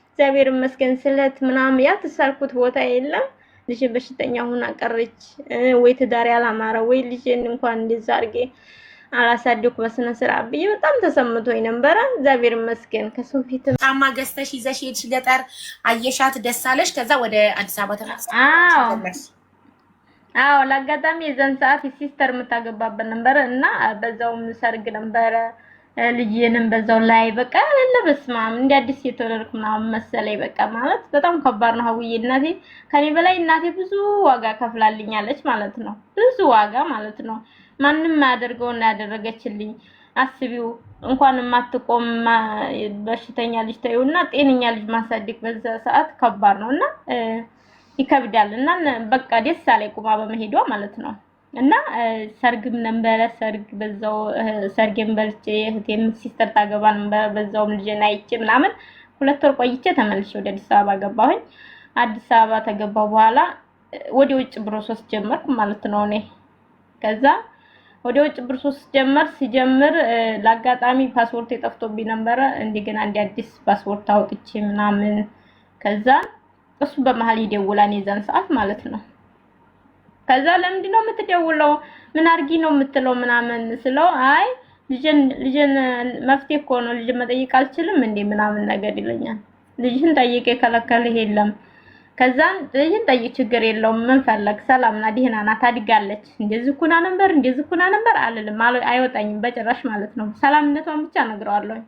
A: እግዚአብሔር ይመስገን ስለት ምናምን ያተሳልኩት ቦታ የለም ልጅ በሽተኛ ሆና ቀረች ወይ ትዳር ያላማረ ወይ ልጅን እንኳን እንደዛ አርጌ አላሳደኩ በስነ ስርዓት ብዬ በጣም ተሰምቶኝ ነበር እግዚአብሔር ይመስገን ከሰው ፊት
B: ጫማ ገዝተሽ ይዘሽ ሄድሽ ገጠር አየሻት ደሳለሽ ከዛ ወደ አዲስ አበባ ተመለስሽ
A: አዎ ለአጋጣሚ የዛን ሰዓት ሲስተር የምታገባበት ነበር እና በዛውም ሰርግ ነበር ልጅየንም በዛው ላይ በቃ ለበስማም እንደ አዲስ የተወለድኩ ምናምን መሰለኝ በቃ ማለት በጣም ከባድ ነው ሀውዬ እናቴ ከኔ በላይ እናቴ ብዙ ዋጋ ከፍላልኛለች ማለት ነው ብዙ ዋጋ ማለት ነው ማንንም ያደርገውና ያደረገችልኝ አስቢው እንኳን ማትቆም በሽተኛ ልጅ ተይውና ጤነኛ ልጅ ማሳደግ በዛ ሰዓት ከባድ ነውና ይከብዳል እና በቃ ደስ አለኝ ቁማ በመሄዷ ማለት ነው እና ሰርግም ነበር ሰርግ በዛው ሰርጌን በልቼ እህቴም ሲስተር ታገባ ነበር በዛውም ልጅና አይቼ ምናምን 2 ወር ቆይቼ ተመልሼ ወደ አዲስ አበባ ገባሁኝ አዲስ አበባ ተገባሁ በኋላ ወደ ውጭ ፕሮሰስ ጀመርኩ ማለት ነው እኔ ከዛ ወደ ውጭ ፕሮሰስ ሲጀምር ለአጋጣሚ ፓስፖርት የጠፍቶብኝ ነበር እንደገና እንደ አዲስ ፓስፖርት አውጥቼ ምናምን ከዛ እሱ በመሃል ይደውላል የዛን ሰዓት ማለት ነው ከዛ ለምንድን ነው የምትደውለው ምን አርጊ ነው የምትለው ምናምን ስለው አይ ልጅን መፍትሄ እኮ ነው ልጅ መጠየቅ አልችልም እንዴ ምናምን ነገር ይለኛል ልጅን ጠይቄ ከለከለ የለም ከዛ ልጅን ጠይቅ ችግር የለውም ምን ፈለግ ሰላምና ደህና ናት ታድጋለች እንደዚህ ኩና ነበር አልልም አይወጣኝም በጭራሽ ማለት ነው ሰላምነቷን ብቻ ነግረዋለሁ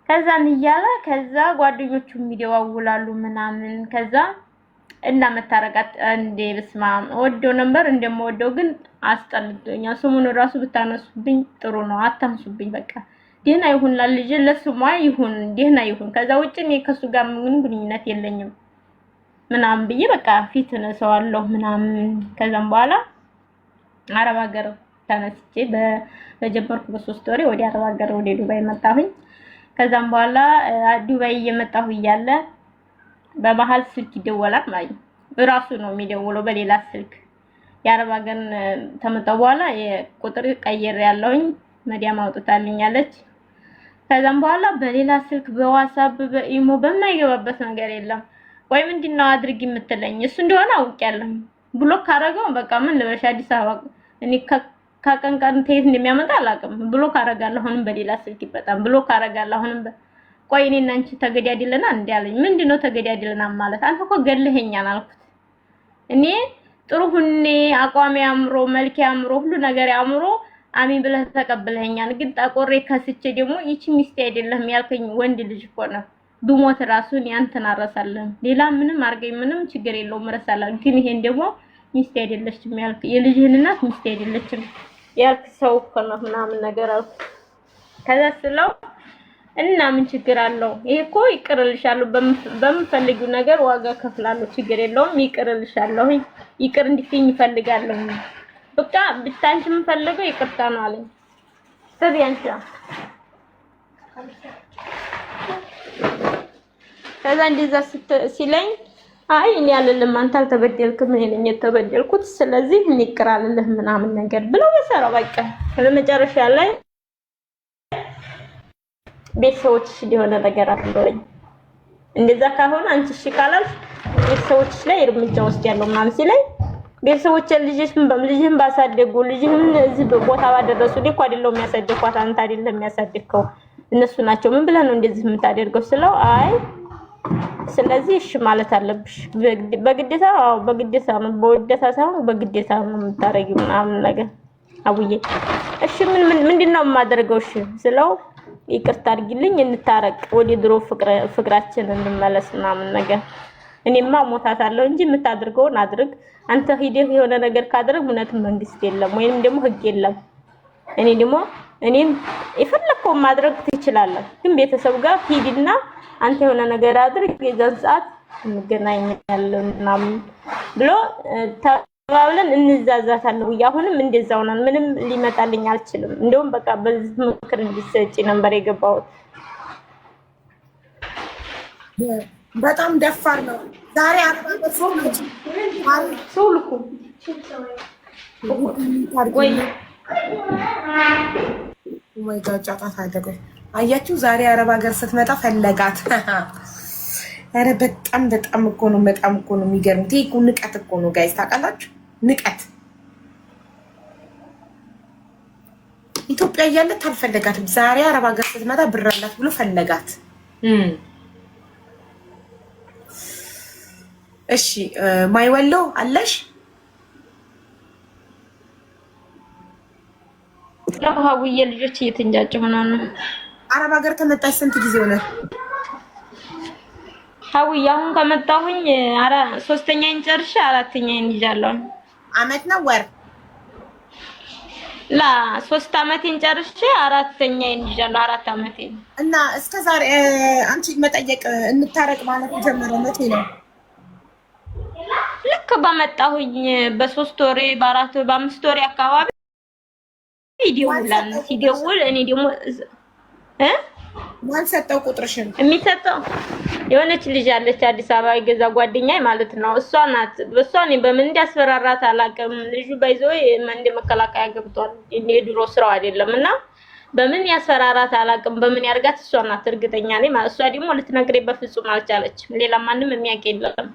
A: ከዛን ይያላ ከዛ ጓደኞቹ የሚደዋውላሉ ምናምን ከዛ እና መታረቃት እንደ በስማም ወዶ ነበር እንደምወደው ግን አስጠልቶኛ ስሙን ራሱ ብታነሱብኝ ጥሩ ነው አታንሱብኝ በቃ ደህና ይሁን ለልጅ ለስሟ ይሁን ደህና ይሁን ከዛ ውጭ እኔ ከሱ ጋር ምንም ግንኙነት የለኝም ምናምን ብዬ በቃ ፊት ነሰዋለሁ ምናምን ከዛም በኋላ አረብ ሀገር ተነስቼ በጀመርኩ በ3 ወሬ ወደ አረብ ሀገር ወደ ዱባይ መጣሁኝ ከዛም በኋላ ዱባይ እየመጣሁ እያለ በመሃል ስልክ ይደወላል ማለት ራሱ ነው የሚደውለው በሌላ ስልክ የአረብ ሀገር ተመጣው በኋላ የቁጥር ቀየር ያለውኝ መዲያም አውጥታልኛለች ከዛም በኋላ በሌላ ስልክ በዋትስአፕ በኢሞ በማይገባበት ነገር የለም ወይ ምንድነው አድርጊ የምትለኝ እሱ እንደሆነ አውቄያለሁ ብሎክ አረጋው በቃ ምን ልበሽ አዲስ አበባ እኔ ከቀን ቀን ተየት እንደሚያመጣ አላውቅም። ብሎክ አደርጋለሁ አሁንም በሌላ ስልክ በጣም ብሎክ አደርጋለሁ አሁንም ቆይ እኔና አንቺ ተገዳድለና እንዲያለኝ ምንድነው ተገዳድለና ማለት አንተ እኮ ገለኸኛል አልኩት። እኔ ጥሩ ሁኔ አቋም ያምሮ መልክ ያምሮ ሁሉ ነገር ያምሮ አሚን ብለህ ተቀበለኛል። ግን ጠቆሬ ከስቼ ደግሞ ይቺ ሚስቴ አይደለም ያልከኝ ወንድ ልጅ እኮ ነው። ብሞት ራሱን ያንተን አረሳለሁ ሌላ ምንም አርገኝ ምንም ችግር የለውም እረሳለሁ። ግን ይሄን ደግሞ ሚስቴ አይደለችም ያልክ የልጅህን እናት ሚስቴ አይደለችም ያልክ ሰው እኮ ነው ምናምን ነገር አልኩ። ከዛ ስለው እና ምን ችግር አለው? ይሄ እኮ ይቅርልሻለሁ በምፈልጊው ነገር ዋጋ ከፍላለሁ ችግር የለውም ይቅርልሻለሁ ይቅር እንድትይኝ እፈልጋለሁ በቃ ብታንቺ የምፈልገው ይቅርታ ነው አለኝ። ተቢያንቻ ከዛ እንደዛ ሲለኝ አይ እኔ አልልም አንተ አልተበደልክም እኔ ነኝ የተበደልኩት ስለዚህ እኔ ይቅር አልልህ ምናምን ነገር ብለው በሰራ በቃ ለመጨረሻ ላይ ቤተሰቦችሽ ሊሆነ ነገር አለኝ እንደዛ ካሆነ አንቺ እሺ ካላልሽ ቤተሰቦችሽ ላይ እርምጃ ወስጃለሁ ማለት ሲለኝ ቤተሰቦቼ ልጅህን ባሳደጉ ልጅህን እዚህ ቦታ ባደረሱ እኮ አይደለም የሚያሳድግኳት አንተ አይደለም የሚያሳድግከው እነሱ ናቸው ምን ብለህ ነው እንደዚህ የምታደርገው ስለው አይ ስለዚህ እሺ ማለት አለብሽ በግዴታ በግዴታ ነው በውዴታ ሳይሆን በግዴታ ነው የምታረጊው ምናምን ነገር አቡዬ እሺ ምንድነው የማደርገው እሺ ስለው ይቅርታ አድርጊልኝ እንታረቅ ወደ ድሮ ፍቅራችን እንመለስ ምናምን ነገር እኔማ ሞታታለሁ እንጂ የምታደርገውን አድርግ አንተ ሂደህ የሆነ ነገር ካደረግ እውነትም መንግስት የለም ወይንም ደግሞ ህግ የለም እኔም የፈለከውን ማድረግ ትችላለህ ግን ቤተሰብ ጋር ሂድና አንተ የሆነ ነገር አድርግ የዛን ሰዓት እንገናኛለን ምናምን ብሎ ተባብለን እንዛዛታለን ያሁንም እንደዛው ነን ምንም ሊመጣልኝ አልችልም እንደውም በቃ በዚህ ምክር እንዲሰጪ ነበር የገባሁት
B: በጣም ደፋር ነው ዛሬ አባባ ሶልኩ ወይ ጋጫታት አደረገ አያችሁ ዛሬ አረብ ሀገር ስትመጣ ፈለጋት አረ በጣም እኮ ነው የሚገርም ቴኩ ንቀት እኮ ነው ጋይስ ታውቃላችሁ ንቀት ኢትዮጵያ እያለ ታልፈለጋትም ዛሬ አረብ ሀገር ስትመጣ ብር አላት ብሎ ፈለጋት እሺ ማይወሎ አለሽ
A: ለሀውዬ ልጆች እየተንጫጩ ሆነው ነው
B: አረብ ሀገር ከመጣሽ ስንት ጊዜ ሆነ
A: ሀውዬ አሁን ከመጣሁኝ ሶስተኛዬን ጨርሼ አራተኛዬን ይዣለሁ
B: አመት ነው ወር
A: ላ 3 አመቴን ጨርሼ አራተኛዬን ይዣለሁ 4 አመቴን
B: እና እስከ ዛሬ አንቺ መጠየቅ እንታረቅ ማለት ጀመረ መቼ ነው
A: ልክ በመጣሁኝ በ3 ወሬ በ4 በ5 ወሬ አካባቢ ይደውላል ሲደውል እኔ ደግሞ
B: ማን ሰጠው ቁጥርሽን
A: የሚሰጠው የሆነች ልጅ አለች አዲስ አበባ የገዛ ጓደኛዬ ማለት ነው እሷ ናት በሷ እኔ በምን እንዲያስፈራራት አላውቅም ልጁ ባይዘው እንደ መከላከያ ገብቷል የድሮ ስራው አይደለምና በምን ያስፈራራት አላውቅም በምን ያርጋት እሷ ናት እርግጠኛ ነኝ ማለት እሷ ደግሞ ልትነግረኝ በፍጹም አልቻለችም ሌላ ማንም የሚያውቅ የለም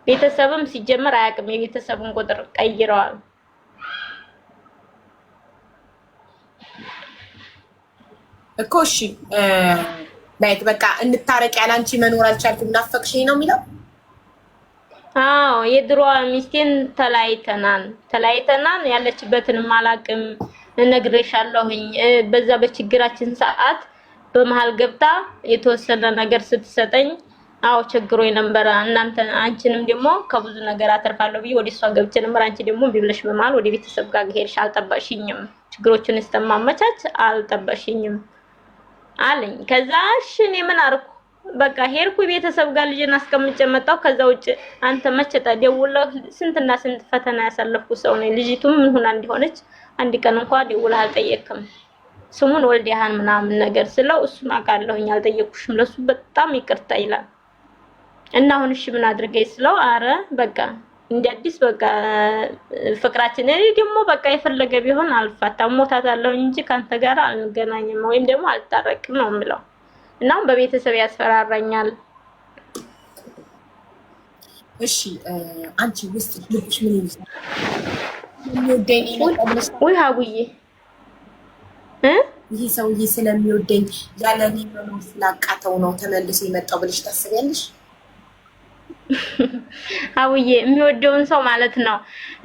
A: ቤተሰብም ሲጀመር አያውቅም የቤተሰቡን ቁጥር ቀይረዋል
B: እኮ እሺ ላይክ በቃ እንታረቅ ያላንቺ መኖር አልቻልኩም ናፈቅሽኝ ነው የሚለው
A: አዎ የድሮ ሚስቴን ተለያይተናል ያለችበትን ማላቅም እነግርሻለሁኝ በዛ በችግራችን ሰዓት በመሃል ገብታ የተወሰነ ነገር ስትሰጠኝ አዎ ችግሮኝ ነበር እናንተ አንቺንም ደግሞ ከብዙ ነገር አተርፋለሁ ብዬ ወደ እሷ ገብቼ ነበር አንቺ ደግሞ ቢብለሽ በመሃል ወደ ቤተሰብ ጋር ሄድሽ አልጠበቅሽኝም ችግሮችን እስተማመቻች አልጠበቅሽኝም አለኝ ከዛ እሺ እኔ ምን አርኩ በቃ ሄድኩ ቤተሰብ ጋር ልጅን አስቀምጬ መጣሁ ከዛ ውጭ አንተ መቼ ተደውለህ ስንትና ስንት ፈተና ያሳለፍኩ ሰው ነኝ ልጅቱም ምን ሆና እንዲሆነች አንድ ቀን እንኳን ደውለህ አልጠየቅም ስሙን ወልዲያን ምናምን ነገር ስለው እሱን አውቃለሁኝ አልጠየቅኩሽም ለሱ በጣም ይቅርታ ይላል እና አሁን እሺ ምን አድርገኝ ስለው አረ በቃ እንደ አዲስ በቃ ፍቅራችን እኔ ደግሞ በቃ የፈለገ ቢሆን አልፋታም ሞታታለሁ እንጂ ካንተ ጋር አልገናኝም ወይም ደግሞ አልታረቅም ነው የምለው እና በቤተሰብ ያስፈራራኛል
B: እሺ አንቺ ውስጥ ልብሽ ምን ይመስላል የሚወደኝ
A: ወይ ሀቡዬ
B: ይሄ ሰውዬ ስለሚወደኝ ያለ እኔ መኖር ስላቃተው ነው ተመልሶ የመጣው ብለሽ ታስቢያለሽ?
A: ሀቡዬ የሚወደውን ሰው ማለት ነው።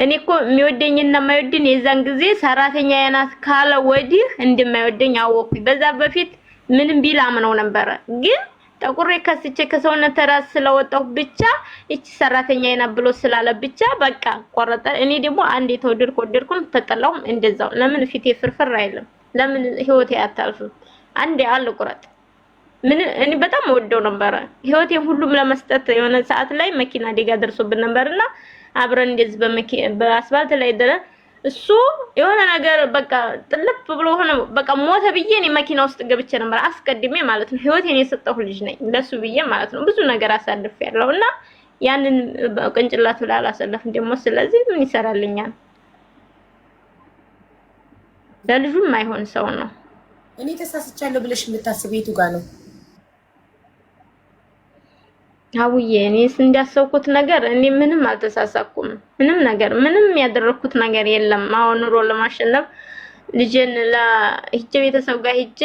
A: እኔ እኮ የሚወደኝና የማይወደኝ የዛን ጊዜ ሰራተኛ ናት ካለ ወዲህ እንደማይወደኝ አወኩኝ። በዛ በፊት ምንም ቢል አምነው ነበረ ግን ጠቁሬ ከስቼ ከሰውነት ተራስ ስለወጣሁ ብቻ እቺ ሰራተኛ አይና ብሎ ስላለ ብቻ በቃ ቆረጠ። እኔ ደግሞ አንዴ ተወደድኩም ተጠላውም እንደዛው። ለምን ፊቴ ፍርፍር አይልም? ለምን ህይወቴ አታልፍም? አንዴ አልቁረጥ። ምን እኔ በጣም ወደው ነበር ህይወቴን ሁሉም ለመስጠት የሆነ ሰዓት ላይ መኪና አደጋ ደርሶብን ነበርና አብረን እንደዚህ በአስፋልት ላይ እሱ የሆነ ነገር በቃ ጥልፍ ብሎ ሆነ በቃ ሞተ ብዬ እኔ መኪና ውስጥ ገብቼ ነበር አስቀድሜ ማለት ነው። ህይወቴን የሰጠሁ ልጅ ነኝ ለሱ ብዬ ማለት ነው። ብዙ ነገር አሳልፌያለሁና ያንን ቅንጭላት ብላ አላሰለፍም ደግሞ። ስለዚህ ምን ይሰራልኛል? ለልጁም ማይሆን ሰው ነው።
B: እኔ ተሳስቻለሁ ብለሽ የምታስበው የቱ ጋር ነው?
A: አውዬ እኔስ እንዳሰብኩት ነገር እኔ ምንም አልተሳሳኩም። ምንም ነገር ምንም ያደረኩት ነገር የለም። አሁን ኑሮ ለማሸነፍ ልጅን ለሂጄ ቤተሰብ ጋር ሂጄ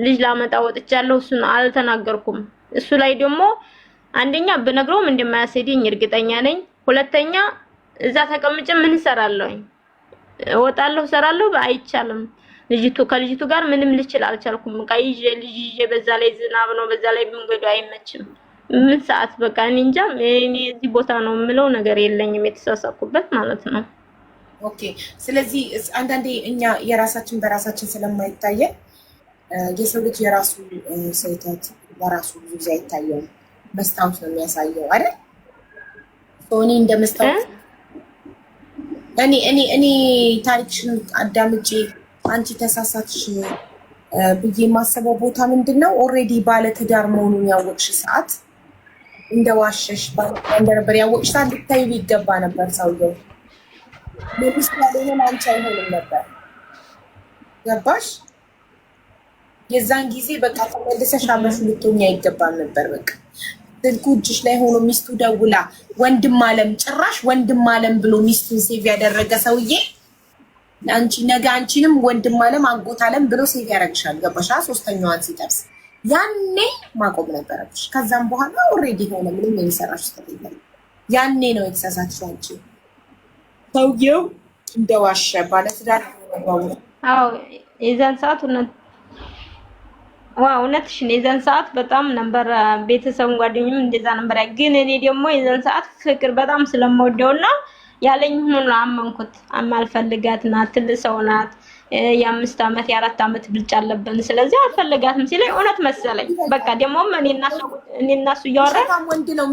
A: ልጅ ላመጣ ወጥቻለሁ። እሱን አልተናገርኩም። እሱ ላይ ደግሞ አንደኛ ብነግረውም እንደማያሰደኝ እርግጠኛ ነኝ። ሁለተኛ እዛ ተቀምጬ ምን እሰራለሁ? እወጣለሁ እሰራለሁ አይቻልም። ከልጅቱ ጋር ምንም ልችል አልቻልኩም። በቃ ልጅ ይዤ በዛ ላይ ዝናብ ነው፣ በዛ ላይ መንገዱ አይመችም። ምን ሰዓት በቃ እኔ እንጃ። እኔ እዚህ ቦታ ነው የምለው ነገር የለኝም የተሳሳኩበት ማለት ነው።
B: ኦኬ። ስለዚህ አንዳንዴ እኛ የራሳችን በራሳችን ስለማይታየን የሰው ልጅ የራሱ ስህተት በራሱ ብዙ ጊዜ አይታየውም። መስታወት ነው የሚያሳየው አይደል? እኔ እንደ መስታወት እኔ ታሪክሽን አዳምጬ አንቺ ተሳሳትሽ ብዬ የማስበው ቦታ ምንድነው? ኦልሬዲ ባለ ትዳር መሆኑን ያወቅሽ ሰዓት እንደዋሸሽ እንደነበር ያወቅሽ ሰዓት ልታዩ ይገባ ነበር። ሰውየው ለሚስት ያለውን አንቺ አይሆንም ነበር። ገባሽ? የዛን ጊዜ በቃ ተመልሰሽ አብረሽ ልትሆኚ አይገባም ነበር። በቃ ስልኩ እጅሽ ላይ ሆኖ ሚስቱ ደውላ ወንድም አለም ጭራሽ ወንድም አለም ብሎ ሚስቱን ሴቭ ያደረገ ሰውዬ አንቺ ነገ አንቺንም ወንድም አለም አጎት አለም ብሎ ሴቭ ያደርግሻል። ገባሽ? ሶስተኛዋን ሲጠብስ ያኔ ማቆም ነበረብሽ። ከዛም በኋላ ኦልሬዲ ሆነ ምንም የሚሰራሽ ስለሌለ ያኔ ነው የተሳሳትሽው አንቺ። ሰውዬው እንደዋሸ ባለትዳር ነው።
A: አዎ የዛን ሰዓት እውነትሽን የዛን ሰዓት በጣም ነበር ቤተሰብ ጓደኛም እንደዛ ነበር። ግን እኔ ደግሞ የዛን ሰዓት ፍቅር በጣም ስለምወደውና ያለኝ ሁሉ አመንኩት። አማልፈልጋት ናት፣ ትልቅ ሰው ናት። የ5 ዓመት የ4 ዓመት ብልጫ አለብን። ስለዚህ አልፈልጋትም ሲለኝ እውነት መሰለኝ። በቃ ደግሞ እኔና እሱ እያወራን
B: ወንድ ነው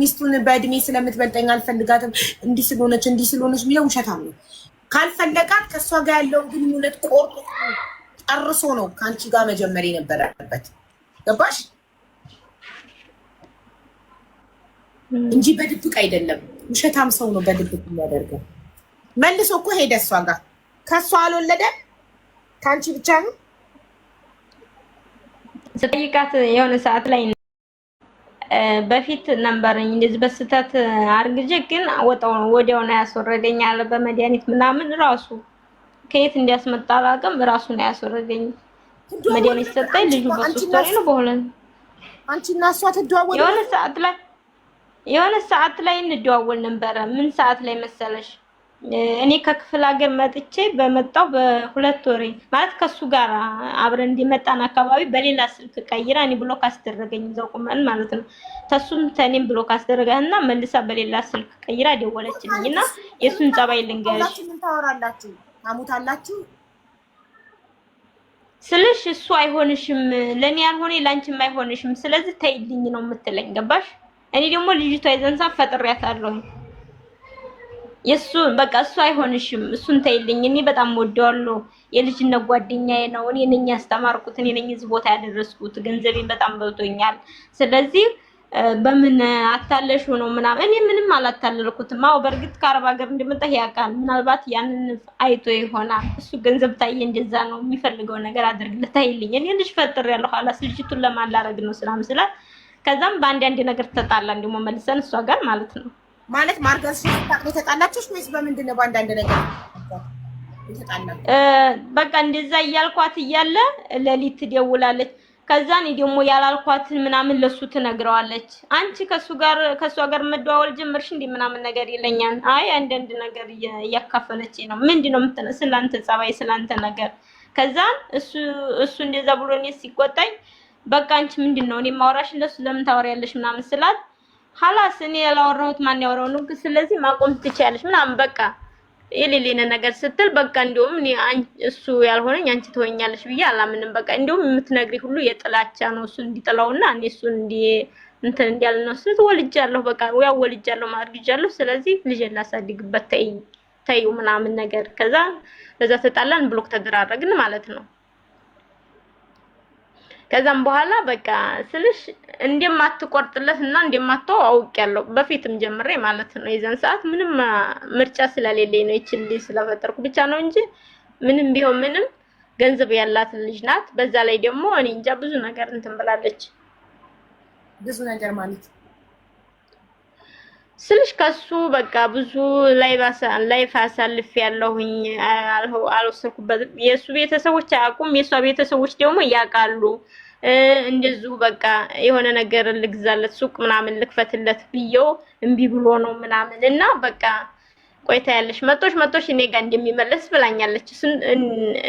B: ሚስቱን በእድሜ ስለምትበልጠኝ አልፈልጋትም እንዲህ ስለሆነች የሚለው ውሸታም ነው። ካልፈለጋት ከእሷ ጋር ያለውን ግንኙነት ቆርጦ ጨርሶ ነው ከአንቺ ጋር መጀመር የነበረበት። ገባሽ? እንጂ በድብቅ አይደለም። ውሸታም ሰው ነው በድብቅ የሚያደርገው። መልሶ እኮ ሄደ እሷ ጋር። ከእሷ አልወለደም ከአንቺ ብቻ ነው።
A: ስጠይቃት የሆነ ሰዓት ላይ በፊት ነበረኝ እንደዚህ በስተት አርግጄ ግን ወዲያው ነው ያስወረደኝ አለ በመድኃኒት ምናምን ራሱ ከየት እንዲያስመጣ አላውቅም። ራሱ ነው ያስወረደኝ። መድኃኒት ሰጠኝ። ልጁ በ3 ወር ነው በሁለት
B: አንቺ እና እሷ ትደዋወሉ
A: የሆነ ሰዓት ላይ እንደዋወል ነበረ። ምን ሰዓት ላይ መሰለሽ? እኔ ከክፍለ ሀገር መጥቼ በመጣው በ2 ወሬ ማለት ከሱ ጋር አብረን እንዲመጣን አካባቢ በሌላ ስልክ ቀይራ እኔ ብሎክ አስደረገኝ። እዛው ቁመን ማለት ነው። ተሱም ተኔም ብሎክ አስደረገና መልሳ በሌላ ስልክ ቀይራ ደወለችልኝና የሱን ጸባይ ልንገርሽ።
B: ምን ታወራላችሁ? ታሙታላችሁ
A: ስልሽ እሱ አይሆንሽም፣ ለኔ ያልሆነ ላንቺም አይሆንሽም፣ ስለዚህ ተይልኝ ነው የምትለኝ። ገባሽ? እኔ ደግሞ ልጅቷ ይዘንሳ ፈጥሬያታለሁ። በቃ እሱ አይሆንሽም፣ እሱን ተይልኝ፣ እኔ በጣም ወደዋለሁ፣ የልጅነት ጓደኛዬ ነው፣ እኔ ነኝ ያስተማርኩት፣ እኔ ነኝ እዚህ ቦታ ያደረስኩት፣ ገንዘቤን በጣም በልቶኛል። ስለዚህ በምን አታለሽ ነው ምናምን። እኔ ምንም አላታለልኩትም። አዎ በእርግጥ ከአረብ ሀገር እንደመጣ ያውቃል። ምናልባት ያንን አይቶ ይሆናል። እሱ ገንዘብ ታየ እንደዛ ነው የሚፈልገው ነገር አድርግለት ታይልኝ። እኔ ልጅ ፈጥሬያለሁ። ኋላስ ልጅቱን ለማላረግ ነው ስላም ስላት ከዛም በአንድ ነገር ተጣላን ደግሞ መልሰን እሷ ጋር ማለት ነው።
B: ማለት ማርገዝ ሲታቅ ተጣላችሁስ ወይስ በምንድን ነው? በአንዳንድ ነገር ተጣላችሁ?
A: በቃ እንደዛ እያልኳት እያለ ሌሊት ትደውላለች። ከዛ እኔ ደግሞ ያላልኳትን ምናምን ለሱ ትነግረዋለች። አንቺ ከሷ ጋር መደዋወል ጀመርሽ እንዴ ምናምን ነገር ይለኛል። አይ አንዳንድ ነገር እያካፈለች ነው። ምንድነው ስላንተ ጸባይ፣ ስላንተ ነገር። ከዛ እሱ እንደዛ ብሎ እኔ ሲቆጣኝ በቃ አንቺ ምንድነው እኔ ማውራሽ ለሱ ለምን ታወሪያለሽ ምናምን ስላት ሐላስ እኔ ያላወራሁት ማን ያወራው ነው፣ ስለዚህ ማቆም ትችያለሽ ምናምን በቃ የሌሌነ ነገር ስትል በቃ እንደውም እኔ እሱ ያልሆነኝ አንቺ ትሆኛለሽ ብዬ አላምንም። በቃ እንደውም የምትነግሪ ሁሉ የጥላቻ ነው እሱ እንዲጥላውና እኔ እሱን እንትን እንዲያልነው ስለት ወልጃለሁ፣ በቃ ያው ወልጃለሁ ማርግጃለሁ፣ ስለዚህ ልጄን ላሳድግበት ተይው ምናምን ነገር። ከዛ በዛ ተጣላን፣ ብሎክ ተደራረግን ማለት ነው። ከዛም በኋላ በቃ ስልሽ እንደማትቆርጥለት እና እንደማትተው አውቄያለሁ በፊትም ጀምሬ ማለት ነው። የዛን ሰዓት ምንም ምርጫ ስለሌለኝ ነው ይችል ስለፈጠርኩ ብቻ ነው እንጂ ምንም ቢሆን ምንም ገንዘብ ያላት ልጅ ናት። በዛ ላይ ደግሞ እኔ እንጃ ብዙ ነገር እንትን ብላለች።
B: ብዙ ነገር ማለት
A: ስልሽ ከሱ በቃ ብዙ ላይፍ አሳልፍ ያለሁኝ አልወሰድኩበትም። የሱ ቤተሰቦች አያውቁም፣ የሷ ቤተሰቦች ደግሞ ያውቃሉ። እንደዚሁ በቃ የሆነ ነገር ልግዛለት ሱቅ ምናምን ልክፈትለት ብዬው እምቢ ብሎ ነው ምናምን እና በቃ ቆይታ ያለሽ መጦሽ እኔ ጋር እንደሚመለስ ብላኛለች።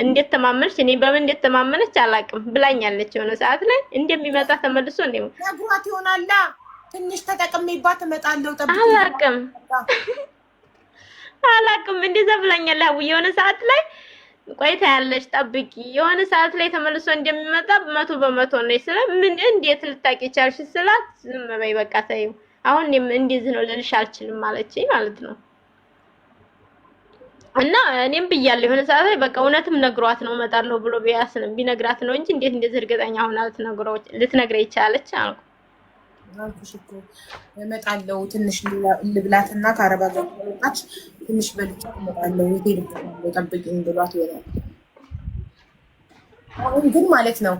A: እንዴት ተማመነች? እኔ በምን እንዴት ተማመነች አላውቅም ብላኛለች። የሆነ ሰዓት ላይ እንደሚመጣ ተመልሶ ነው
B: ነግሯት ይሆናላ። ትንሽ ተጠቅሜባት እመጣለሁ።
A: አላውቅም እንደዛ ብላኛለች። የሆነ ሰዓት ላይ ቆይታ ያለሽ ጠብቂ፣ የሆነ ሰዓት ላይ ተመልሶ እንደሚመጣ 100% ነው። ምን እንዴት ልታቂ ቻልሽ ስላት ዝም በይ በቃ ተይው፣ አሁን እንደዚህ ነው ልልሽ አልችልም ማለችኝ ማለት ነው። እና እኔም ብያለሁ የሆነ ሰዓት ላይ በቃ እውነትም ነግሯት ነው እመጣለሁ ብሎ ቢነግራት ነው እንጂ እንዴት እንደዚህ እርግጠኛ ሆና ልትነግረኝ ይቻለች አልኩ።
B: አልኩሽ እኮ እመጣለሁ ትንሽ ልብላትና ከአረባ ጋር ወጣች ትንሽ በልቼ እመጣለሁ ሆቴል ጠብቂኝ ብሏት ይሆናል። አሁን ግን ማለት ነው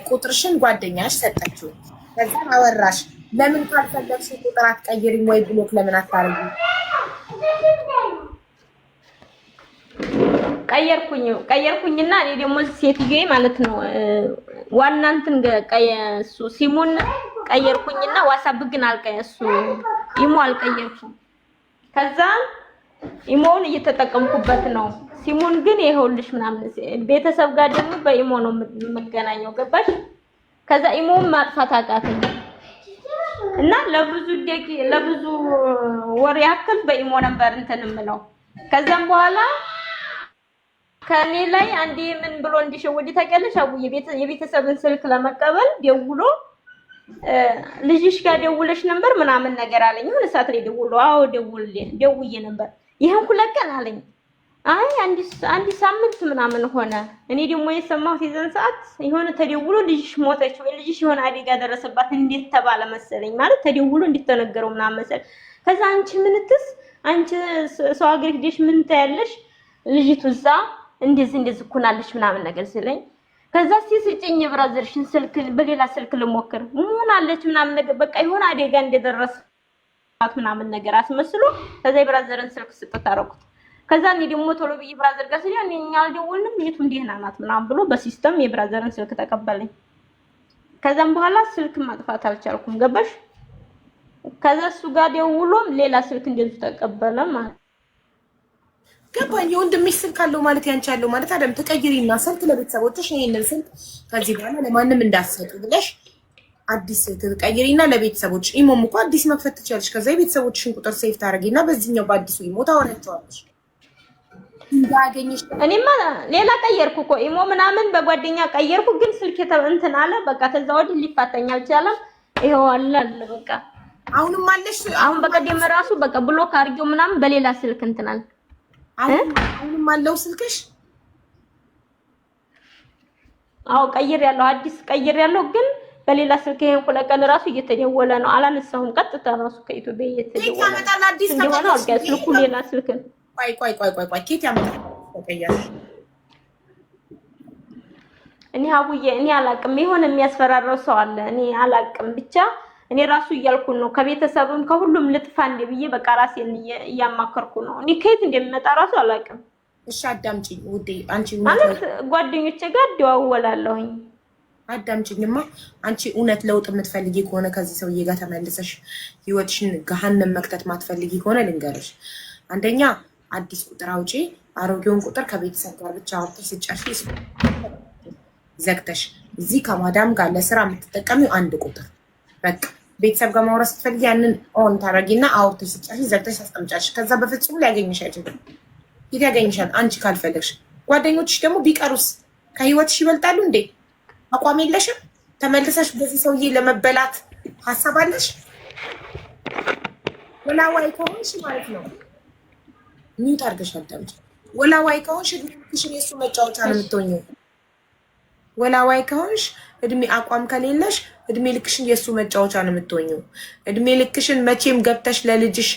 B: ቁጥርሽን ጓደኛሽ ሰጠችው። ከዛ አወራሽ። ለምን ካልፈለግሽ ቁጥር አትቀይሪም ወይ ብሎክ ለምን አታረጊ?
A: ቀየርኩኝና እኔ ደግሞ ሴትዬ ማለት ነው ዋና እንትን ሲሙን ቀየርኩኝና ዋትስአፕ ግን ኢሞ አልቀየርኩም። ከዛ ኢሞውን እየተጠቀምኩበት ነው። ሲሙን ግን ይኸውልሽ ምናምን ቤተሰብ ጋር ደግሞ በኢሞ ነው የምገናኘው ገባሽ? ከዛ ኢሞውን ማጥፋት አቃተኝ እና ለብዙ ወር ያክል በኢሞ ነበር እንትን የምለው። ከዛም በኋላ ከኔ ላይ አንዴ ምን ብሎ እንዲሸወድ ታውቂያለሽ? አቡዬ የቤተሰብን ስልክ ለመቀበል ደውሎ ልጅሽ ጋር ደውለሽ ነበር ምናምን ነገር አለኝ። ምን ሰዓት ላይ ደውሎ አዎ ደውዬ ነበር። ይሄን ሁለት ቀን አለኝ። አይ አንድ ሳምንት ምናምን ሆነ። እኔ ደግሞ የሰማሁት የዘን ሰዓት የሆነ ተደውሎ ልጅሽ ሞተች ወይ ልጅሽ የሆነ አደጋ ደረሰባት እንዴት ተባለ መሰለኝ። ማለት ተደውሎ እንዲተነገረው ምናምን መሰለኝ። ከዛ አንቺ ምንትስ አንቺ ሰው ሀገር ሄደሽ ምን ታያለሽ ልጅቱ እዛ እንደዚህ ኩናለሽ ምናምን ነገር ሲለኝ ከዛ ሲስጭኝ ብራዘርሽን ስልክ በሌላ ስልክ ልሞክር ምን አለች ምናምን ነገር በቃ የሆነ አደጋ እንደደረሰባት ምናምን ነገር አስመስሎ ከዛ የብራዘርን ስልክ ስጥት አደረኩት። ከዛ እኔ ደግሞ ቶሎ ብዬ ብራዘር ጋር ሲል እኛ አልደወልንም ልጅቱ እንዲህና ናት ምናምን ብሎ በሲስተም የብራዘርን ስልክ ተቀበለኝ። ከዛም በኋላ ስልክ ማጥፋት አልቻልኩም ገባሽ? ከዛ እሱ ጋር ደውሎም ሌላ ስልክ እንደዚህ ተቀበለ ማለት
B: ገባኝ። የወንድምሽ ስልክ አለው ማለት ያንቺ አለው ማለት አይደለም። ተቀይሪና ስልክ ለቤተሰቦችሽ ይሄንን ስልክ ከዚህ በኋላ ለማንም እንዳትሰጡ ብለሽ አዲስ ተቀይሪና ለቤተሰቦች ኢሞም እኮ አዲስ መክፈት ትችያለሽ። ከዛ የቤተሰቦችሽን ቁጥር ሴቭ ታደርጊና በዚህኛው በአዲሱ ኢሞ ታወራቸዋለሽ። እንዳገኘሽ
A: እኔማ ሌላ ቀየርኩ እኮ ኢሞ ምናምን በጓደኛ ቀየርኩ፣ ግን ስልክ እንትን አለ በቃ ከዛ ወዲህ ሊፋተኝ አልቻለም። ይሄው አለ በቃ
B: አሁንም አለሽ።
A: አሁን በቀደም ራሱ በቃ ብሎክ አድርጌው ምናምን በሌላ ስልክ እንትን አለ።
B: አሁንም አለው ስልክሽ?
A: አዎ ቀይሬያለሁ፣ አዲስ ቀይሬያለሁ፣ ግን በሌላ ስልክ ይሄን ሁለት ቀን ራሱ እየተደወለ ነው። አላነሳሁም። ቀጥታ ራሱ ከኢትዮጵያ እየተደወለ
B: ያመጣል። አዲስ
A: እንደሆነ አልጋ ስልኩ ሌላ ስልክ ነው።
B: ቆይ ኬት ያመጣል ተቀያሽ?
A: እኔ አቡዬ እኔ አላቅም። የሆነ የሚያስፈራራው ሰው አለ። እኔ አላቅም። ብቻ እኔ ራሱ እያልኩ ነው ከቤተሰብም ከሁሉም ልጥፋ እንደ ብዬ በቃ ራሴን እያማከርኩ ነው። እኔ ከየት እንደሚመጣ ራሱ አላውቅም።
B: እሺ አዳምጪኝ ውዴ፣ አንቺ
A: ማለት ጓደኞቼ ጋር እደዋወላለሁኝ።
B: አዳምጪኝማ። አንቺ እውነት ለውጥ የምትፈልጊ ከሆነ ከዚህ ሰውዬ ጋር ተመልሰሽ ህይወትሽን ገሃነም መክተት ማትፈልጊ ከሆነ ልንገርሽ፣ አንደኛ አዲስ ቁጥር አውጪ። አሮጌውን ቁጥር ከቤተሰብ ጋር ብቻ አውጥተሽ ስጨርሺ ዘግተሽ እዚህ ከማዳም ጋር ለስራ የምትጠቀሚው አንድ ቁጥር በቃ ቤተሰብ ጋር ማውራት ስትፈልጊ ያንን ኦን ታረጊና አውርተሽ ስጨርሺ ዘግተሽ ታስቀምጫለሽ። ከዛ በፍጹም ሊያገኝሽ አይችልም። የት ያገኝሻል? አንቺ ካልፈለግሽ። ጓደኞችሽ ደግሞ ቢቀሩስ ከህይወትሽ ይበልጣሉ እንዴ? አቋም የለሽም? ተመልሰሽ በዚህ ሰውዬ ለመበላት ሀሳብ አለሽ? ወላዋይ ከሆንሽ ማለት ነው ሚውት አድርገሽ አዳምጪ። ወላዋይ ከሆንሽ እድሜሽን የእሱ መጫወቻ ነው የምትሆኚው። ወላዋይ ከሆንሽ እድሜ አቋም ከሌለሽ እድሜ ልክሽን የእሱ መጫወቻ ነው የምትሆኚው። እድሜ ልክሽን መቼም ገብተሽ ለልጅሽ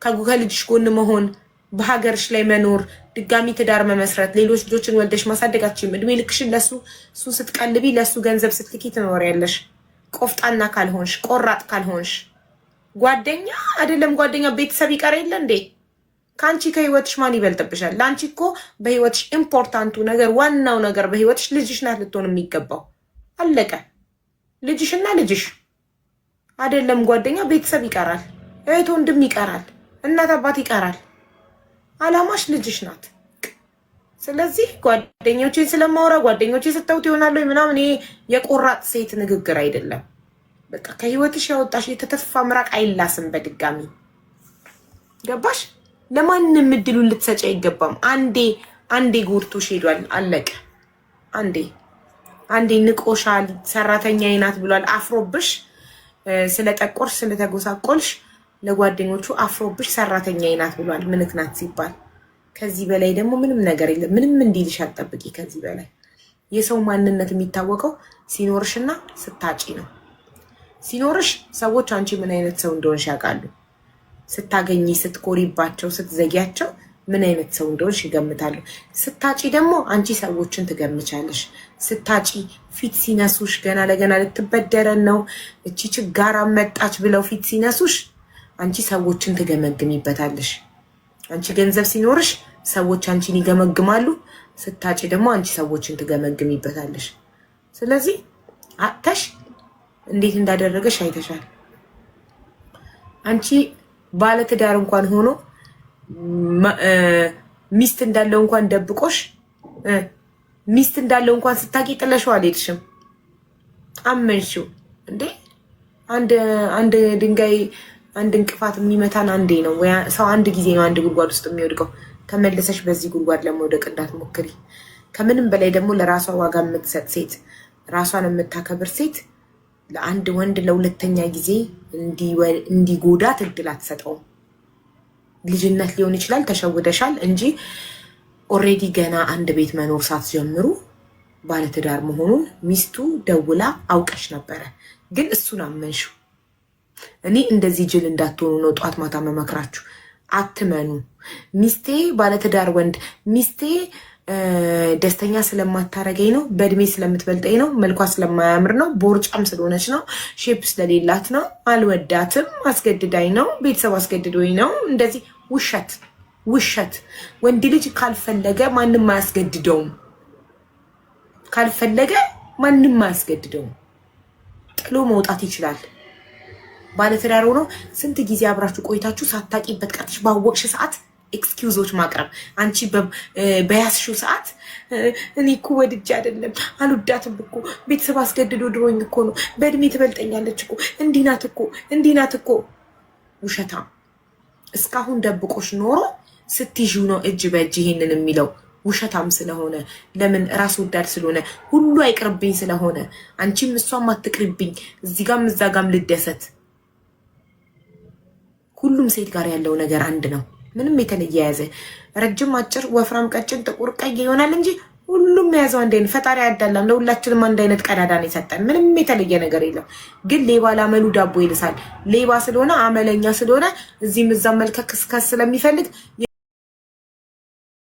B: ከልጅሽ ጎን መሆን፣ በሀገርሽ ላይ መኖር፣ ድጋሚ ትዳር መመስረት፣ ሌሎች ልጆችን ወልደሽ ማሳደጋችም እድሜ ልክሽን ለሱ ስትቀልቢ ለሱ ገንዘብ ስትልኪ ትኖሪያለሽ። ቆፍጣና ካልሆንሽ፣ ቆራጥ ካልሆንሽ ጓደኛ አይደለም ጓደኛ ቤተሰብ ይቀር የለ እንዴ? ከአንቺ ከህይወትሽ ማን ይበልጥብሻል? ለአንቺ እኮ በህይወትሽ ኢምፖርታንቱ ነገር ዋናው ነገር በህይወትሽ ልጅሽ ናት ልትሆን የሚገባው። አለቀ። ልጅሽና ልጅሽ አይደለም ጓደኛ። ቤተሰብ ይቀራል፣ እህት ወንድም ይቀራል፣ እናት አባት ይቀራል። አላማሽ ልጅሽ ናት። ስለዚህ ጓደኞቼን ስለማወራ ጓደኞቼ ስተውት ይሆናሉ ምናምን ይሄ የቆራጥ ሴት ንግግር አይደለም። በቃ ከህይወትሽ ያወጣሽ የተተፋ ምራቅ አይላስም በድጋሚ ገባሽ? ለማንም እድሉን ልትሰጪ አይገባም። አንዴ ጎድቶሽ ሄዷል፣ አለቀ። አንዴ ንቆሻል፣ ሰራተኛዬ ናት ብሏል፣ አፍሮብሽ ስለጠቆርሽ ስለተጎሳቆልሽ ለጓደኞቹ አፍሮብሽ ሰራተኛዬ ናት ብሏል። ምንክ ናት ሲባል ከዚህ በላይ ደግሞ ምንም ነገር የለም። ምንም እንዲልሽ አትጠብቂ ከዚህ በላይ። የሰው ማንነት የሚታወቀው ሲኖርሽና ስታጪ ነው። ሲኖርሽ ሰዎች አንቺ ምን አይነት ሰው እንደሆንሽ ያውቃሉ። ስታገኚ፣ ስትኮሪባቸው፣ ስትዘጊያቸው ምን አይነት ሰው እንደሆንሽ ይገምታሉ። ስታጪ ደግሞ አንቺ ሰዎችን ትገምቻለሽ። ስታጪ ፊት ሲነሱሽ ገና ለገና ልትበደረን ነው እቺ ችጋራ መጣች ብለው ፊት ሲነሱሽ አንቺ ሰዎችን ትገመግሚበታለሽ። አንቺ ገንዘብ ሲኖርሽ ሰዎች አንቺን ይገመግማሉ። ስታጪ ደግሞ አንቺ ሰዎችን ትገመግሚበታለሽ። ስለዚህ አጥተሽ እንዴት እንዳደረገሽ አይተሻል። አንቺ ባለትዳር እንኳን ሆኖ ሚስት እንዳለው እንኳን ደብቆሽ ሚስት እንዳለው እንኳን ስታቂ ጥለሽው አልሄድሽም። አመንሽው እንዴ? አንድ ድንጋይ አንድ እንቅፋት የሚመታን አንዴ ነው። ሰው አንድ ጊዜ ነው አንድ ጉድጓድ ውስጥ የሚወድቀው። ተመልሰሽ በዚህ ጉድጓድ ለመውደቅ እንዳትሞክሪ። ከምንም በላይ ደግሞ ለራሷ ዋጋ የምትሰጥ ሴት፣ ራሷን የምታከብር ሴት ለአንድ ወንድ ለሁለተኛ ጊዜ እንዲጎዳት እድል አትሰጠውም። ልጅነት ሊሆን ይችላል ተሸውደሻል እንጂ ኦሬዲ ገና አንድ ቤት መኖር ሳትጀምሩ ባለትዳር መሆኑን ሚስቱ ደውላ አውቀሽ ነበረ፣ ግን እሱን አመንሽው። እኔ እንደዚህ ጅል እንዳትሆኑ ነው ጧት ማታ መመክራችሁ። አትመኑ። ሚስቴ ባለትዳር ወንድ ሚስቴ ደስተኛ ስለማታረገኝ ነው፣ በእድሜ ስለምትበልጠኝ ነው፣ መልኳ ስለማያምር ነው፣ ቦርጫም ስለሆነች ነው፣ ሼፕ ስለሌላት ነው፣ አልወዳትም፣ አስገድዳኝ ነው፣ ቤተሰብ አስገድዶኝ ነው። እንደዚህ ውሸት። ወንድ ልጅ ካልፈለገ ማንም አያስገድደውም። ጥሎ መውጣት ይችላል። ባለትዳር ሆኖ ስንት ጊዜ አብራችሁ ቆይታችሁ ሳታቂበት ቀርተሽ ባወቅሽ ሰዓት ኤክስኪውዞች ማቅረብ። አንቺ በያዝሽው ሰዓት እኔ እኮ ወድጄ አይደለም፣ አልወዳትም እኮ ቤተሰብ አስገድዶ ድሮኝ እኮ ነው፣ በእድሜ ትበልጠኛለች እኮ፣ እንዲህ ናት እኮ። ውሸታም። እስካሁን ደብቆሽ ኖሮ ስትይዥው ነው እጅ በእጅ ይሄንን የሚለው። ውሸታም ስለሆነ ለምን ራስ ወዳድ ስለሆነ ሁሉ አይቅርብኝ ስለሆነ አንቺም እሷም አትቅርብኝ፣ እዚህ ጋም እዛ ጋም ልደሰት። ሁሉም ሴት ጋር ያለው ነገር አንድ ነው። ምንም የተለየ ያዘ ረጅም፣ አጭር፣ ወፍራም፣ ቀጭን፣ ጥቁር፣ ቀይ ይሆናል እንጂ ሁሉም የያዘው አንድ አይነት። ፈጣሪ አያዳላም። ለሁላችንም አንድ አይነት ቀዳዳን የሰጠን። ምንም የተለየ ነገር የለም። ግን ሌባ ላመሉ ዳቦ ይልሳል። ሌባ ስለሆነ አመለኛ ስለሆነ እዚህም እዛም መልከክ ስለሚፈልግ